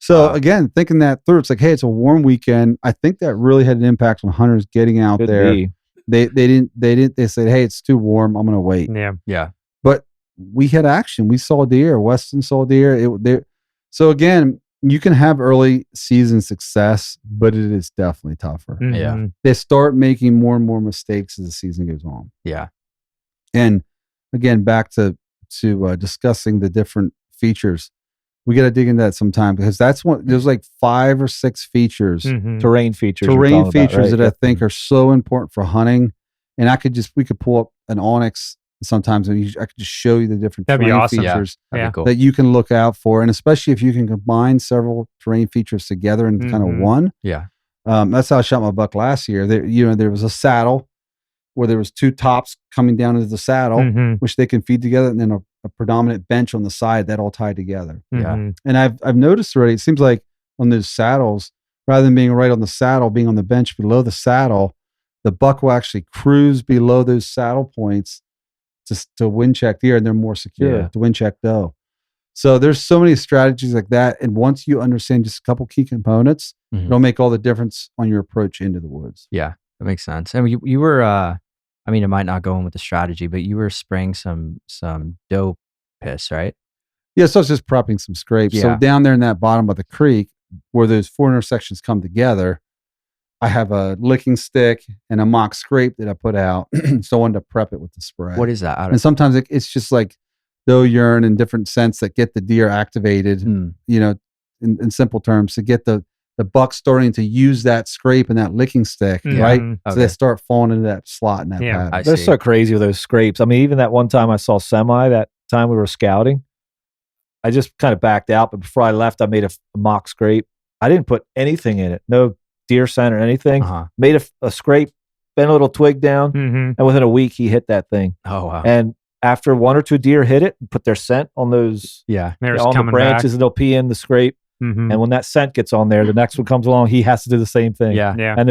So again, thinking that through, it's like, hey, it's a warm weekend. I think that really had an impact on hunters getting out there. They said, hey, it's too warm. I'm going to wait. Yeah. But we had action. We saw deer. Weston saw deer. So again, you can have early season success, but it is definitely tougher. Yeah. They start making more and more mistakes as the season goes on. Yeah. And again, back to discussing the different features. We got to dig into that sometime because that's one. There's like 5 or 6 features, terrain features that I think are so important for hunting. And we could pull up an Onyx sometimes, and I could just show you the different terrain features that you can look out for, and especially if you can combine several terrain features together in kind of one. Yeah, that's how I shot my buck last year. There was a saddle where there was 2 tops coming down into the saddle, which they can feed together, and then a predominant bench on the side that all tied together. Yeah, and I've noticed already. It seems like on those saddles, rather than being right on the saddle, being on the bench below the saddle, the buck will actually cruise below those saddle points to wind check deer, and they're more secure to wind check doe. So there's so many strategies like that. And once you understand just a couple key components, it'll make all the difference on your approach into the woods. Yeah, that makes sense. And you were, I mean, it might not go in with the strategy, but you were spraying some doe piss, right? Yeah, so it's just prepping some scrapes. Yeah. So down there in that bottom of the creek where those 4 intersections come together, I have a licking stick and a mock scrape that I put out. So I wanted to prep it with the spray. What is that? And sometimes it's just like doe urine in different scents that get the deer activated, in simple terms, to get the buck starting to use that scrape and that licking stick, right? Okay. So they start falling into that slot in that pattern. They're so crazy with those scrapes. I mean, even that one time I saw Semi, that time we were scouting, I just kind of backed out. But before I left, I made a mock scrape. I didn't put anything in it. No deer scent or anything. Made a scrape, bent a little twig down, and within a week he hit that thing. Oh wow! And after 1 or 2 deer hit it and put their scent on those, on the branches, and they'll pee in the scrape. And when that scent gets on there, the next one comes along, he has to do the same thing. Yeah. And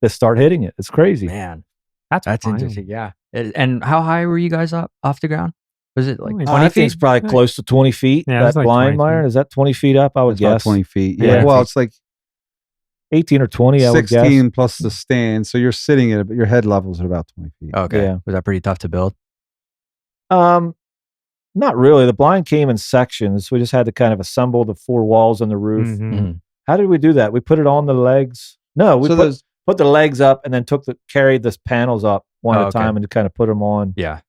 they start hitting it. It's crazy. Man, that's interesting. Yeah. And how high were you guys off the ground? Was it like Only 20 I think it's feet? probably close to 20 feet. Yeah, that it's like blind, 20 Myron, feet. is that 20 feet up? I would It's about guess 20 feet. Yeah. Yeah. Well, it's like 18 or 20. I would guess. 16 plus the stand. So you're sitting at your head level's at about 20 feet. Okay. Yeah. Was that pretty tough to build? Not really. The blind came in sections. We just had to kind of assemble the 4 walls on the roof. Mhm. How did we do that? We put it on the legs. No, we So put the legs up and then carried the panels up one at a okay. time and kind of put them on. Yeah.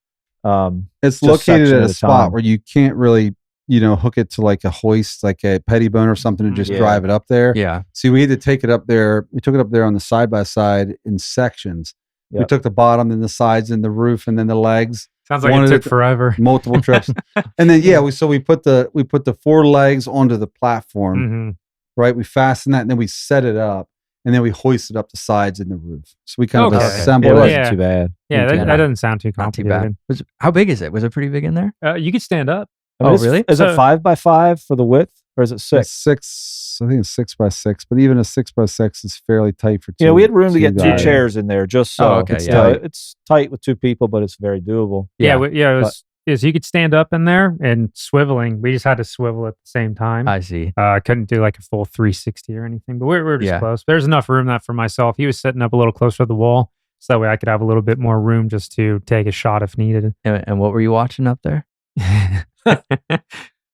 it's just located section at at a a spot time. where you can't really, hook it to like a hoist, like a pettibone or something, and just Yeah. drive it up there. Yeah. See, we had to take it up there. We took it up there on the side by side in sections. We Yep. took the bottom, then the sides, and the roof, and then the legs. Sounds like One it of took the- forever. Multiple trips, and then we put the 4 legs onto the platform. Mhm. Right, we fastened that, and then we set it up, and then we hoisted up the sides and the roof. So we kind of Okay. It assembled wasn't it. Yeah. too bad. Yeah, Yeah, that doesn't sound too Not too complicated. bad. How big is it? Was it pretty big in there? You could stand up. I mean, Oh, it's- really? Is So- it 5x5 for the width, or is it 6? It's 6. I think it's 6x6, but even a 6x6 is fairly tight for 2. Yeah, we had room to get 2 guys. chairs in there, just so. Oh, okay, It's, yeah. it's tight with 2 people, but it's very doable. Yeah, Yeah. it was. Is you could stand up in there and swiveling. We just had to swivel at the same time. I see. Couldn't do like a full 360 or anything, but we were just Yeah. close. There's enough room that for myself. He was sitting up a little closer to the wall, so that way I could have a little bit more room just to take a shot if needed. And what were you watching up there?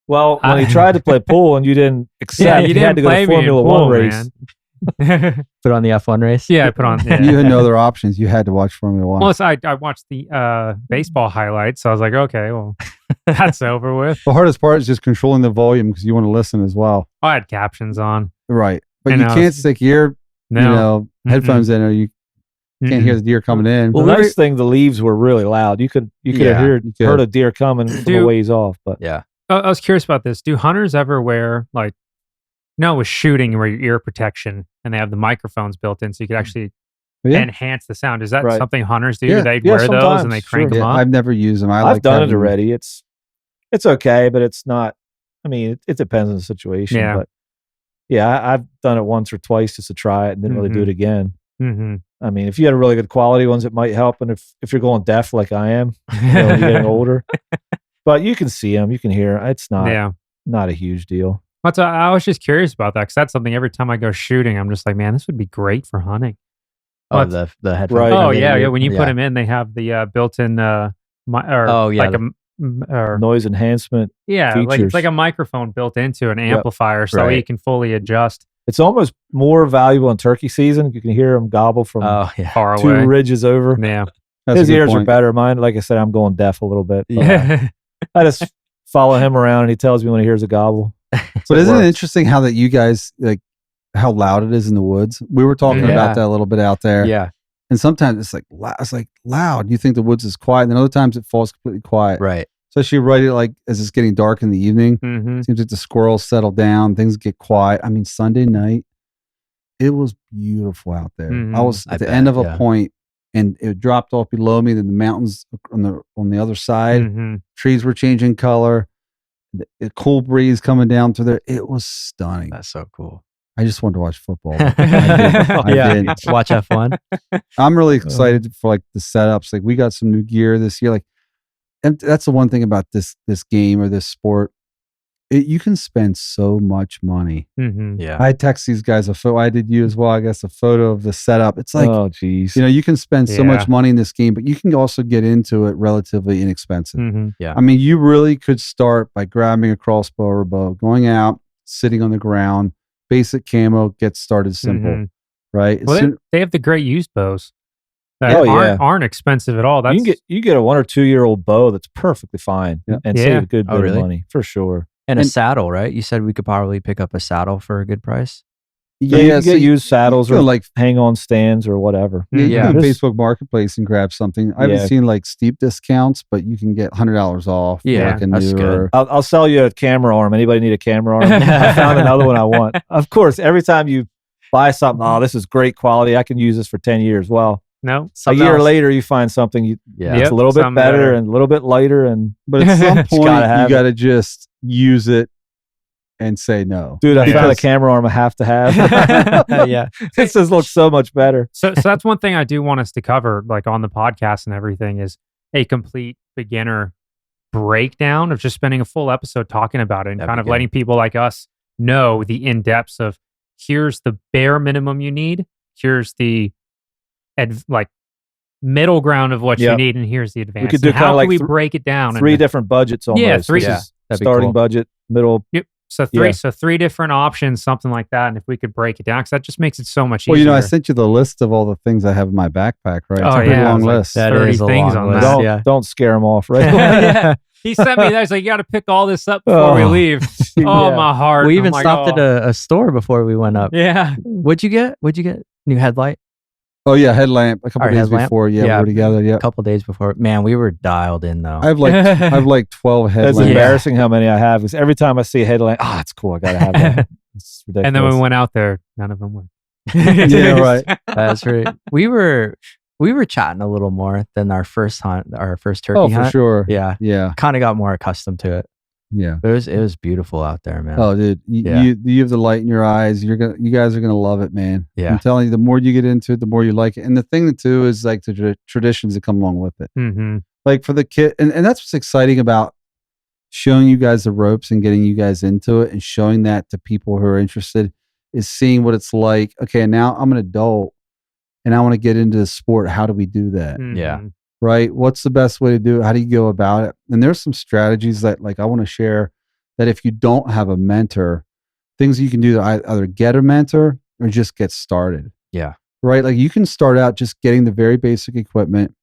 Well, when he tried to play pool and you didn't accept, you he had didn't to go play to me in Formula pool, 1 race. man. Put on the F1 race? Yeah, I put on. Yeah. You had no other options. You had to watch Formula 1. Plus, I watched the baseball highlights, so I was like, okay, well, that's over with. The hardest part is just controlling the volume because you want to listen as well. I had captions on. Right, but And you I can't was- stick your No. headphones in, or you can't hear the deer coming in. The Well, we were- nice thing, the leaves were really loud. You could Yeah, have you could. heard a deer coming from a Dude. ways off. But Yeah. I was curious about this. Do hunters ever wear with shooting where your ear protection and they have the microphones built in so you could actually Yeah. enhance the sound? Is that Right. something hunters do? Yeah. They Yeah, wear those sometimes, and they sure. crank them Yeah, up? I've never used them. I've done it already. It's okay, but it's not. I mean, it depends on the situation. Yeah. But yeah, I've done it once or twice just to try it and didn't really do it again. Mm-hmm. I mean, if you had really good quality ones, it might help. And if you're going deaf like I am, you're getting older, but you can see them, you can hear 'em. It's not a huge deal. But I was just curious about that because that's something every time I go shooting, I'm just like, man, this would be great for hunting. Oh, What? the headphones. Right. Oh I mean, yeah. When you put yeah. them in, they have the built-in Oh, yeah, Noise enhancement. like features. it's like a microphone built into an amplifier, so Right. you can fully adjust It's almost more valuable in turkey season. You can hear them gobble from Oh, yeah. far 2 away. ridges over. Yeah. That's His a good ears are point. better. Mine, like I said, I'm going deaf a little bit. but Yeah. I just follow him around and he tells me when he hears a gobble. But isn't it works. interesting how that you guys how loud it is in the woods? We were talking Yeah. about that a little bit out there. Yeah. And sometimes it's like loud. You think the woods is quiet, and then other times it falls completely quiet. Right. Especially right as it's getting dark in the evening. Mm-hmm. Seems like the squirrels settle down, things get quiet. I mean, Sunday night, it was beautiful out there. Mhm. I was I at the bet, end of a yeah. point, and it dropped off below me. Then the mountains on the other side, Mm-hmm. trees were changing color. The cool breeze coming down through there. It was stunning. That's so cool. I just wanted to watch football. Yeah. I did. Watch F1. I'm really excited for the setups. Like we got some new gear this year. And that's the one thing about this game or this sport. You can spend so much money. Mm-hmm. Yeah. I text these guys a photo. I did you as well. I guess a photo of the setup. It's like oh, geez. you can spend so much Yeah. money in this game, but you can also get into it relatively inexpensive. Mm-hmm. I mean, you really could start by grabbing a crossbow or bow, going out, sitting on the ground, basic camo, get started simple, Mhm. right? As Well, soon- they have the great used bows that Oh, yeah. aren't expensive at all. That's you get a 1 or 2 year old bow that's perfectly fine Yeah. and Yeah. save a good Oh, bit really? of money for sure. And a And- saddle, right? You said we could probably pick up a saddle for a good price. Yeah, you can so get used saddles you or can, like hang on stands or whatever. you Yeah. can go on This- Facebook Marketplace and grab something. I haven't Yeah. seen steep discounts, but you can get $100 off. for, Yeah, a that's newer. I'll sell you a camera arm. Anybody need a camera arm? I found another one I want. Of course, every time you buy something, oh, this is great quality. I can use this for 10 years. Well, no. a Something year else. later, you find something Yeah. Yep. it's a little bit something better, better. and a little bit lighter. And But at some Just point, gotta have you it. got to just use it and say no. dude, I found a Because- camera arm I have to have. Yeah. This just looks so much better. So that's one thing I do want us to cover, on the podcast and everything, is a complete beginner breakdown of just spending a full episode talking about it and That'd kind be of good. letting people like us know the in-depths of here's the bare minimum you need, here's the like middle ground of what you Yep. need, and here's the advanced. could do And kinda how can like we break it down? 3 different budgets almost. Yeah, This 3. is That'd be starting cool. budget, middle. Yep. So Yeah. 3 different options, something like that. And if we could break it down, because that just makes it so much easier. Well, you know, I sent you the list of all the things I have in my backpack, right? It's Oh, a pretty yeah, it long was like list. That 30 is a things long on list. that. Yeah. Don't scare them off, right? Yeah. He sent me that. He's like, you got to pick all this up before we Oh. leave. Oh, Yeah. my heart. We I'm even like, stopped oh. at a store before we went up. Yeah. What'd you get? New headlight? Oh yeah, headlamp. A couple Our days headlamp? before, yeah, Yeah. we were together. Yeah, A couple days before. Man, we were dialed in though. I have like 12 It's headlamps. embarrassing how many I have. Because every time I see a headline, it's cool. I gotta have that. It's ridiculous. And then when we went out there, none of them were. Yeah, right. That's right. We were chatting a little more than our first hunt, our first turkey Oh, for hunt. sure. Yeah. Yeah, Kind of got more accustomed to it. yeah. But it was beautiful out there, man. Oh, dude, Yeah. you have the light in your eyes. You guys are gonna love it, man. Yeah. I'm telling you, the more you get into it, the more you like it. And the thing too is like the traditions that come along with it. Mm-hmm. Like for the kid, and that's what's exciting about showing you guys the ropes and getting you guys into it and showing that to people who are interested is seeing what it's like. Okay, now I'm an adult and I want to get into the sport. How do we do that? Yeah. Right? What's the best way to do it? How do you go about it? And there's some strategies that like I want to share that if you don't have a mentor, things you can do to either get a mentor or just get started. Yeah. Right? Like you can start out just getting the very basic equipment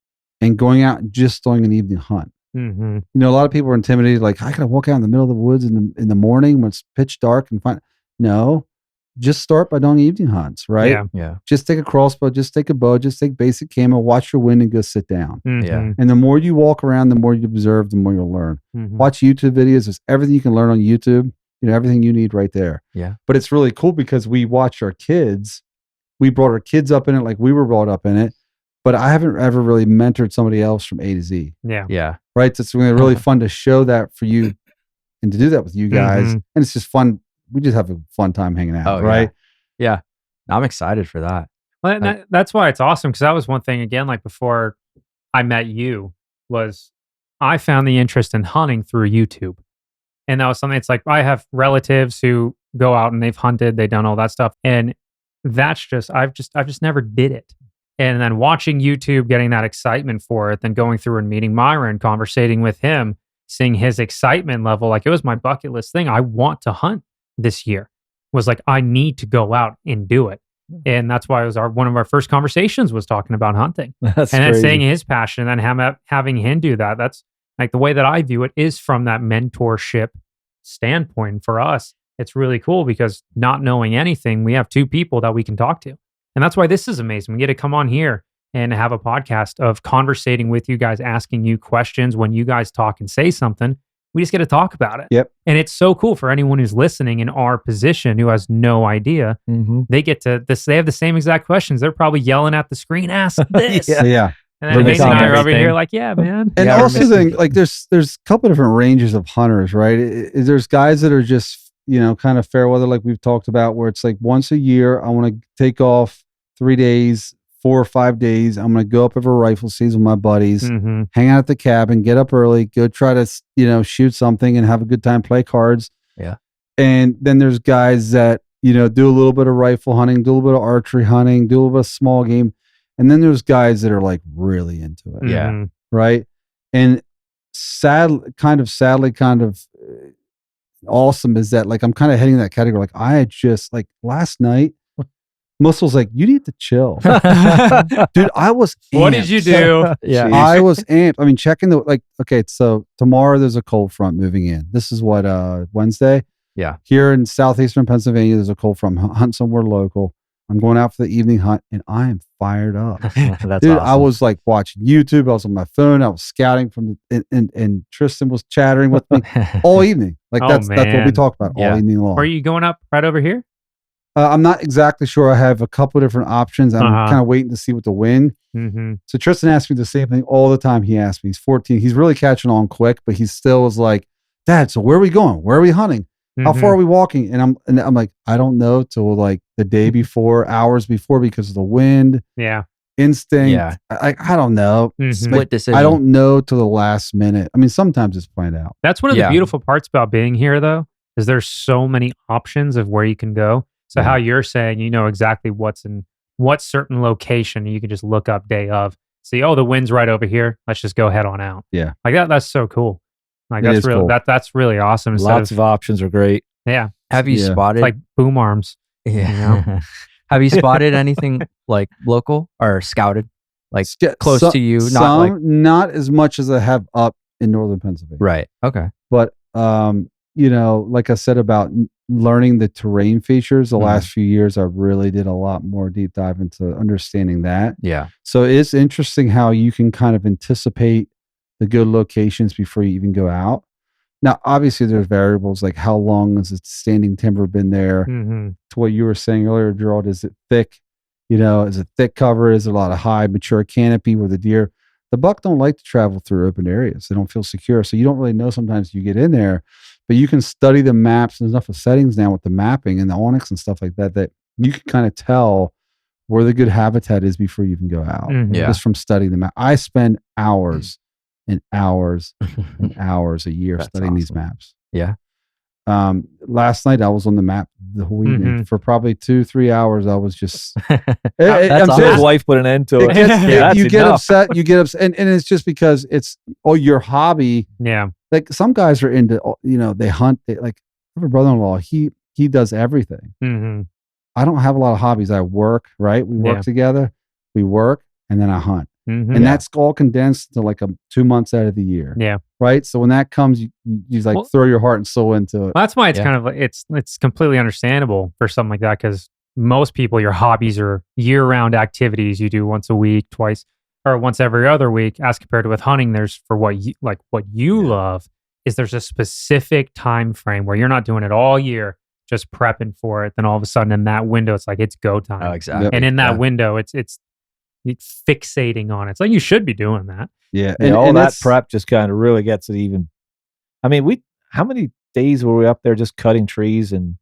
and going out and just doing an evening hunt. Mm-hmm. You know, a lot of people are intimidated, like, I gotta walk out in the middle of the woods in the morning when it's pitch dark and find. No, just start by doing evening hunts, right? Yeah. Yeah. Just take a crossbow, just take a bow, just take basic camo, watch your wind and go sit down. Mm-hmm. Yeah. And the more you walk around, the more you observe, the more you'll learn. Mm-hmm. Watch YouTube videos. There's everything you can learn on YouTube. You know, everything you need right there. Yeah. But it's really cool because we watch our kids. We brought our kids up in it like we were brought up in it. But I haven't ever really mentored somebody else from A to Z. Yeah. Yeah. Right. So it's really fun to show that for you and to do that with you guys. Mhm. And it's just fun. We just have a fun time hanging out. Oh, right. Yeah. I'm excited for that. Well, and that's why it's awesome, because that was one thing, again, like before I met you, was I found the interest in hunting through YouTube. And that was something, it's like I have relatives who go out and they've hunted, they've done all that stuff. And that's just, I've just never did it. And then watching YouTube, getting that excitement for it, then going through and meeting Myron, conversating with him, seeing his excitement level, like it was my bucket list thing. I want to hunt this year. Was like, I need to go out and do it. And that's why it was one of our first conversations was talking about hunting. That's And then crazy. saying his passion and then having him do that. That's like the way that I view it is from that mentorship standpoint. For us, it's really cool because not knowing anything, we have 2 people that we can talk to. And that's why this is amazing. We get to come on here and have a podcast of conversating with you guys, asking you questions. When you guys talk and say something, we just get to talk about it. Yep. And it's so cool for anyone who's listening in our position who has no idea. Mhm. They get to this. They have the same exact questions. They're probably yelling at the screen, ask this. Yeah. Yeah. And then Bring Hayden us and on I are over everything. here like, yeah, man. And Yeah, we're also missing- like there's a couple of different ranges of hunters, right? There's guys that are just, you know, kind of fair weather, like we've talked about, where it's like once a year, I want to take off 3 days, 4 or 5 days. I'm going to go up over rifle season with my buddies, Mm-hmm. hang out at the cabin, get up early, go try to, you know, shoot something and have a good time, play cards. Yeah. And then there's guys that, you know, do a little bit of rifle hunting, do a little bit of archery hunting, do a little bit of small game. And then there's guys that are like really into it. Yeah. Mm-hmm. Right. And sadly, awesome is that like I'm kind of heading that category. Like I had just like last night, Muscle's like, you need to chill. Dude, I was What did amped. you do? Yeah. I was amped. I mean, checking the like, okay, so tomorrow there's a cold front moving in. This is what, Wednesday? Yeah. Here in southeastern Pennsylvania, there's a cold front. Hunt somewhere local. I'm going out for the evening hunt and I am fired up. That's Dude, awesome. I was like watching YouTube. I was on my phone. I was scouting from and Tristan was chattering with me all evening. Like Oh, that's what we man. talk about Yeah. all evening long. Are you going up right over here? I'm not exactly sure. I have a couple of different options. I'm Uh-huh. kind of waiting to see what the wind. Mm-hmm. So Tristan asks me the same thing all the time. He asks me. He's 14. He's really catching on quick, but he still is like, Dad, so where are we going? Where are we hunting? How far are we walking? And I'm like, I don't know till like the day before, hours before, because of the wind. Yeah. instinct. Yeah. I don't know. Mhm. Split decision. I don't know to the last minute. I mean, sometimes it's planned out. That's one of the Yeah. beautiful parts about being here, though, is there's so many options of where you can go. So Yeah. how you're saying, you know exactly what's in what certain location. You can just look up day of, see, oh, the wind's right over here. Let's just go head on out. Yeah. Like that. That's so cool. Like It that's is really cool. that's really awesome. Instead Lots of options are great. yeah, Have you Yeah. spotted? it's like boom arms. yeah. Have you spotted anything like local or scouted? Like close to you? Not as much as I have up in northern Pennsylvania. Right. Okay. But you know, like I said about learning the terrain features, the Mhm. last few years I really did a lot more deep dive into understanding that. Yeah. So it's interesting how you can kind of anticipate the good locations before you even go out. Now, obviously, there's variables like how long has the standing timber been there? Mm-hmm. To what you were saying earlier, Gerald, is it thick? You know, is it thick cover? Is it a lot of high mature canopy where the buck don't like to travel through open areas. They don't feel secure. So you don't really know sometimes you get in there, but you can study the maps. There's enough of settings now with the mapping and the onyx and stuff like that, that you can kind of tell where the good habitat is before you even go out. Mhm. Yeah. Just from studying the map. I spend hours and hours and hours a year That's studying these awesome. maps. Yeah. Last night I was on the map the whole evening Mhm. for probably 2-3 hours. I was just, That's I'm awesome. serious. His wife put an end to It it. gets- Yeah, you that's get enough. upset, and it's just because it's your hobby. Yeah. Like some guys are into, they hunt. Like I have a brother-in-law. He does everything. Mm-hmm. I don't have a lot of hobbies. I work, right? We work Yeah. together. We work, and then I hunt, Mm-hmm. and that's all condensed to like 2 months out of the year, Yeah. right? So when that comes, you like Well- throw your heart and soul into it. Well, that's why it's Yeah. kind of like it's completely understandable for something like that, because most people, your hobbies are year-round activities you do once a week, twice, or once every other week. As compared to with hunting, there's for what you love is there's a specific time frame where you're not doing it all year, just prepping for it. Then all of a sudden in that window, it's like it's go time, Oh, exactly. and in that Yeah. window, it's fixating on it. It's like you should be doing that. Yeah, And all that it's- prep just kind of really gets it even. I mean, how many days were we up there just cutting trees and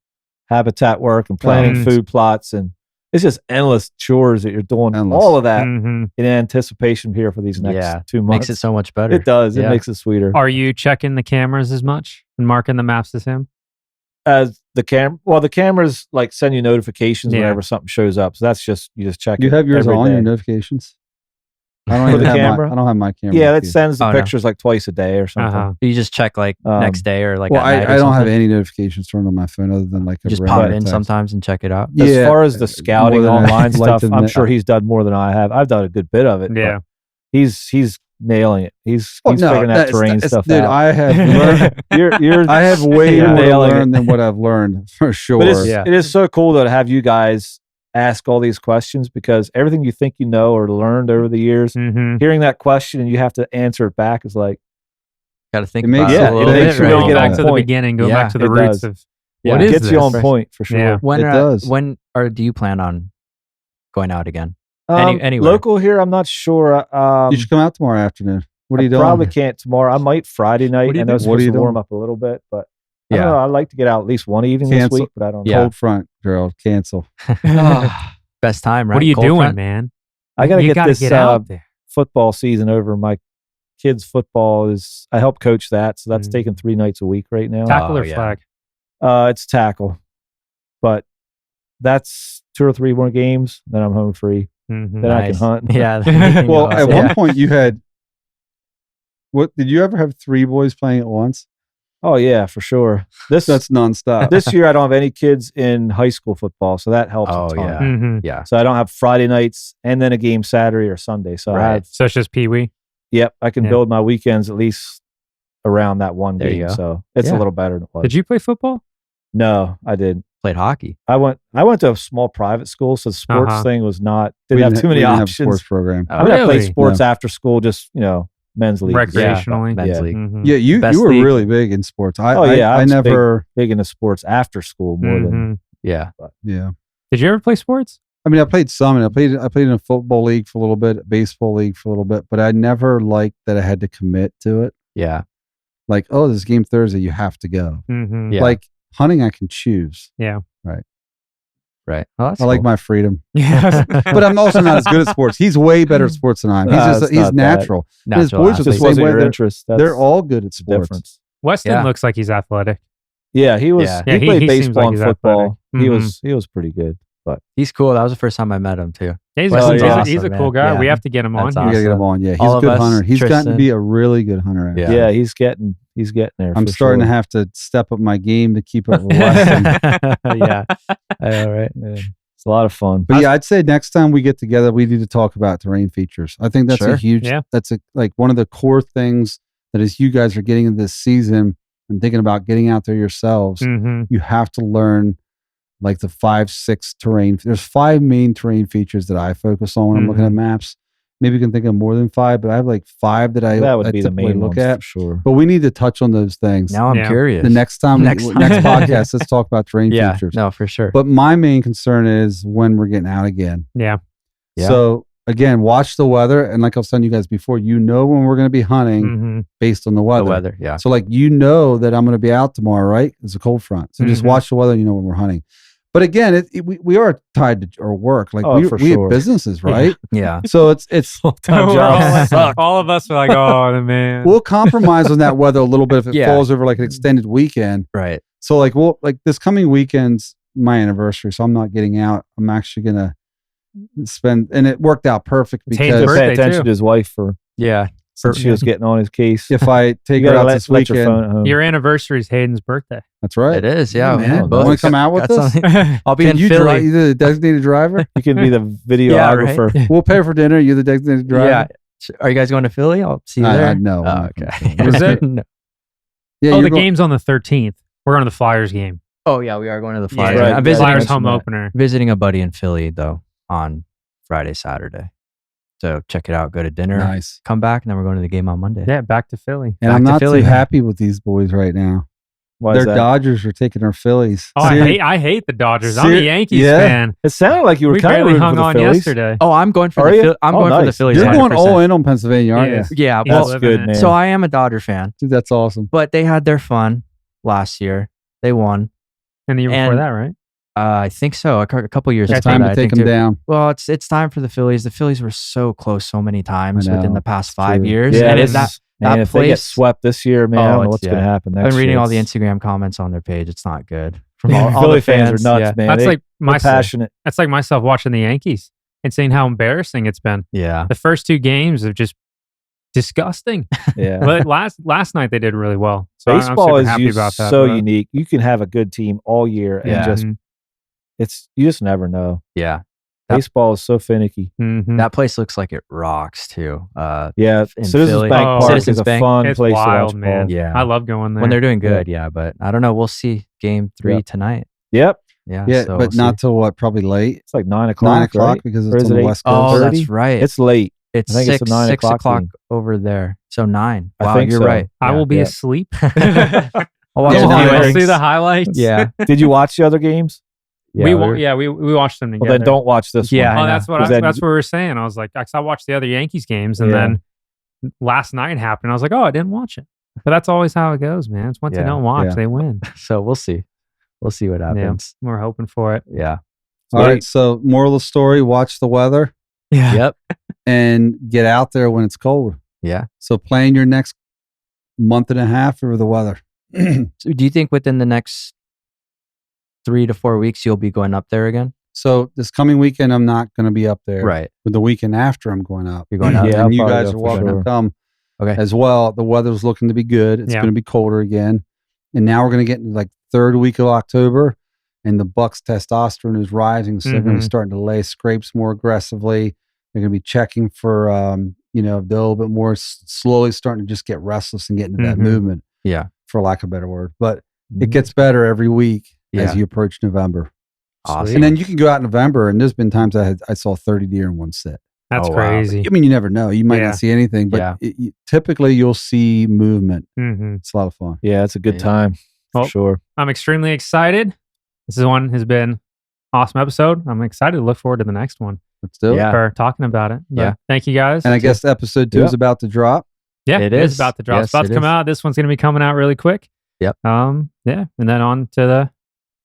habitat work and planting Mhm. food plots, and it's just endless chores that you're doing. Endless. All of that Mm-hmm. in anticipation here for these next Yeah. 2 months. Makes it so much better. It does. It Yeah. makes it sweeter. Are you checking the cameras as much and marking the maps as him? As the the cameras like send you notifications Yeah. whenever something shows up. So that's just you just check. You it have yours every on day. your notifications. I don't For even the have camera? I don't have my camera. Yeah, with it you. sends the Oh, no. pictures like twice a day or something. Uh-huh. You just check like next day or like Well, at night or I don't have something? any notifications turned on my phone other than like a Just random pop in text. sometimes and check it out. As Yeah, far as the scouting more than online I'd like stuff, to I'm admit. sure he's done more than I have. I've done a good bit of it. but Yeah. he's nailing it. He's Well, figuring that that's- terrain that's- stuff dude, out. I have learned. You're I have way You're more to nailing it. learn than what I've learned for sure. But it's, Yeah. it is so cool though to have you guys ask all these questions, because everything you think you know or learned over the years, Mm-hmm. hearing that question and you have to answer it back is like, Got to think It makes- about yeah, it a it little makes bit. you really right? get back on to the point. beginning, go Yeah, back to the it roots does. of Yeah. what It is gets this? you on point for sure. Yeah. When It does. when or do you plan on going out again? Um, anywhere. local here, I'm not sure. you should come out tomorrow afternoon. What are you I doing? Probably can't tomorrow. I might Friday night. What are you I know it's doing? What are supposed you to warm doing? up a little bit, but I Yeah. don't know. I'd like to get out at least one evening Cancel. this week, but I don't know. Yeah. Cold front, Gerald. Cancel. Best time, right? What are you Cold doing, front? man? I got to You get gotta this get out there. football season over. My kids' football is. I help coach that, so that's Mm. taking 3 nights a week right now. Tackle Oh, or yeah. flag? It's tackle, but that's 2 or 3 more games. Then I'm home free. Mm-hmm. Then I can Nice. hunt. Yeah. Well, at Yeah. one point you had. What did you ever have 3 boys playing at once? Oh yeah, for sure. That's nonstop. This year I don't have any kids in high school football, so that helps Oh, a ton. yeah. Mm-hmm. Yeah. So I don't have Friday nights and then a game Saturday or Sunday. So I Right. have, So it's just Pee Wee. yep, I can Yeah. build my weekends at least around that one There you game. go. So it's a Yeah. little better than it was. Did you play football? No, I didn't. Played hockey. I went to a small private school, so the sports Uh-huh. thing was not We didn't have too many we didn't have a options. sports program. Oh, I mean, I played Really? sports after school, just men's league. Recreationally? Men's Yeah. league. Mhm. Yeah, you Best were league. really big in sports. I Oh, yeah, I I was never. Big into sports after school more than Mhm. Yeah. Yeah. Did you ever play sports? I mean, I played some, and I played in a football league for a little bit, a baseball league for a little bit, but I never liked that I had to commit to it. Yeah. Like, oh, this game Thursday, you have to go. Mm-hmm. Yeah. Like hunting, I can choose. Yeah. Right. Right. Oh, that's I like cool. my freedom. Yeah. But I'm also not as good at sports. He's way better at sports than I am. It's He's not natural. And his Natural boys are the Just same wasn't way. your They're, interest. they're all good at the sports. difference. Weston Yeah. looks like he's athletic. Yeah, he was. Yeah. Yeah, he played he seems baseball like and he's football. athletic. He was pretty good. But He's cool. That was the first time I met him too. Yeah, he's, Weston's he's, awesome, he's a cool man. guy. Yeah. We have to get him on That's here. You gotta get him Awesome. on. Yeah, he's All a of good us, hunter. He's gotten to Tristan. be a really good hunter. Yeah. yeah, he's getting there. I'm for starting sure. to have to step up my game to keep up with Weston. Yeah. I know, right? Yeah. It's a lot of fun. But yeah, I'd say next time we get together, we need to talk about terrain features. I think that's a Sure. huge, Yeah. that's like one of the core things that as you guys are getting into this season and thinking about getting out there yourselves, Mm-hmm. you have to learn like the 5-6 terrain. There's 5 main terrain features that I focus on when I'm looking at maps. Maybe you can think of more than 5, but I have like 5 that I that would be the typically main look ones at. for sure. But we need to touch on those things. Now I'm Yeah. curious. The next time, next Next time. podcast, let's talk about terrain yeah. features. No, for sure. But my main concern is when we're getting out again. Yeah. Yeah. So again, watch the weather. And like I was telling you guys before, when we're going to be hunting Mm-hmm. based on the the weather. weather. Yeah. So like, that I'm going to be out tomorrow, right? It's a cold front. So just Mhm. watch the weather, when we're hunting. But again, we are tied to our work. Like Oh, for we sure. have businesses, right? Yeah. So it's Full-time jobs suck. all of us are like, oh, man. we'll compromise on that weather a little bit if it Yeah. falls over like an extended weekend. Right. So like this coming weekend's my anniversary, so I'm not getting out. I'm actually gonna spend, and it worked out perfect It's He Hayden's because pay birthday, attention too. to his wife for Yeah. since she was getting on his case. if I take You her gotta out let, this let your weekend, phone at home. Your anniversary is Hayden's birthday. that's right. It is. Yeah. man. we both Want to come out with got us? something. I'll be Can in you Philly. drive? You the designated driver. You can be the Yeah, right. videographer. We'll pay for dinner. You're the designated driver. Yeah. Are you guys going to Philly? I'll see you there. No. Oh, I'm not okay. going to Is it? No. Yeah, oh, you're the going- game's on the 13th. We're going to the Flyers game. Oh yeah, we are going to the Flyers. Yeah, right. I'm Yeah, visiting, Flyers mentioned home that. opener. visiting a buddy in Philly though on Friday, Saturday. So check it out. Go to dinner. Nice. Come back, and then we're going to the game on Monday. Yeah, back to Philly. And Back I'm to not Philly. too happy with these boys right now. Why Their is that? Dodgers are taking our Phillies. Oh, I hate the Dodgers. I'm a Ser- Yankees yeah. fan. It sounded like you were We kind of barely rooting for hung the on Phillies. yesterday. Oh, I'm going for Are the you? Phillies. I'm Oh, going for the nice. Phillies. You're going 100%. all in on Pennsylvania, aren't Yes. you? Yeah. He's Well, That's living good, it. man. so I am a Dodger fan, Dude, that's awesome. but they had their fun last year. They won. And the year before And- that, right? I think so. A couple years. It's before time that, to I take think them too. down. Well, it's time for the Phillies. The Phillies were so close so many times I know. within the past 5 True. years. Yeah, and it's, that man, if they get place- swept this year, man, I Oh, don't know it's- what's going to yeah. happen next I've been reading year. all the It's- Instagram comments on their page. It's not good. From Yeah, all Philly the fans are nuts, yeah. man. That's They- like they're myself. passionate. That's like myself watching the Yankees and seeing how embarrassing it's been. Yeah. The first 2 games are just disgusting. Yeah. But last night they did really well. So I'm Baseball super is happy about that. so but- unique. You can have a good team all year and Yeah. just Mhm. you just never know. Yeah. That- Baseball is so finicky. Mhm. That place looks like it rocks too. Yeah, in Citizens Philly. Bank Oh, Park Citizens is a Bank. fun It's place wild, to watch man. ball. Yeah. I love going there. when they're doing good, yeah. But I don't know. We'll see game 3 Yep. tonight. Yep, Yeah. Yeah, so but we'll not see. till what? Probably late. it's like 9 o'clock. 9 o'clock right? because Or it's is on it the 8? West Coast. Oh, 30? that's right. It's late. It's I think it's a 9 6 o'clock o'clock game. over there. So 9. I Wow, think you're so. right. I will be Yeah. asleep. I'll watch Yeah, it well, anyway. I We'll see the highlights. Yeah. Did you watch the other games? we we're- watched them together. Well, then don't watch this Yeah, one. I Oh, know. that's what 'Cause then- that's what we were saying. I was like, 'cause I watched the other Yankees games, and Yeah. then last night happened. I was like, oh, I didn't watch it. But that's always how it goes, man. It's once Yeah, you don't watch, yeah. they win. So we'll see. We'll see what happens. We're hoping for it. Yeah. All right. So, moral of the story: watch the weather Yeah. Yep. and get out there when it's cold. Yeah. So, plan your next month and a half over the weather. So do you think within the next 3 to 4 weeks you'll be going up there again? So, this coming weekend, I'm not going to be up there. Right. But the weekend after, I'm going up. You're going up. Yeah, and you I'll guys probably are go for welcome sure. to come Okay. as well. The weather's looking to be good. It's Yeah. going to be colder again. And now we're going to get into like third week of October, and the buck's testosterone is rising. So they're going to be Mhm. starting to lay scrapes more aggressively. They're going to be checking for, they're a little bit more slowly starting to just get restless and get into that Mhm. movement, Yeah. for lack of a better word. But Mm-hmm. it gets better every week Yeah. as you approach November. Awesome. And then you can go out in November, and there's been times I saw 30 deer in one sit. That's Oh, wow. crazy. I mean, you never know. You might Yeah. not see anything, but Yeah. typically you'll see movement. hmm It's a lot of fun. Yeah, it's a good Yeah. time for Well, sure. I'm extremely excited. This one has been an awesome episode. I'm excited to look forward to the next one Let's do it. Yeah. for talking about it. But Yeah. Thank you guys. And I guess episode 2 is about to drop. Yeah, It is is. about to drop. Yes, It's about to it come is. out. This one's going to be coming out really quick. Yep. Yeah, and then on to the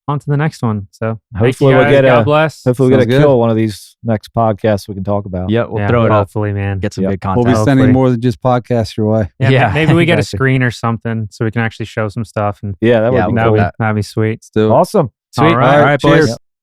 on to the next one. So Hopefully we'll get God bless. Hopefully we Sounds get a good. kill one of these next podcasts we can talk about. Yeah, we'll Yeah, throw it up. hopefully, man. Get some Yep. good We'll content. be sending Hopefully. more than just podcasts your way. Yeah, Yeah, maybe we get a exactly. screen or something so we can actually show some stuff, and Yeah, that would Yeah, be we'll cool. do that. that'd be sweet. Let's do it. Awesome. Sweet. All right. All right, boys. Cheers.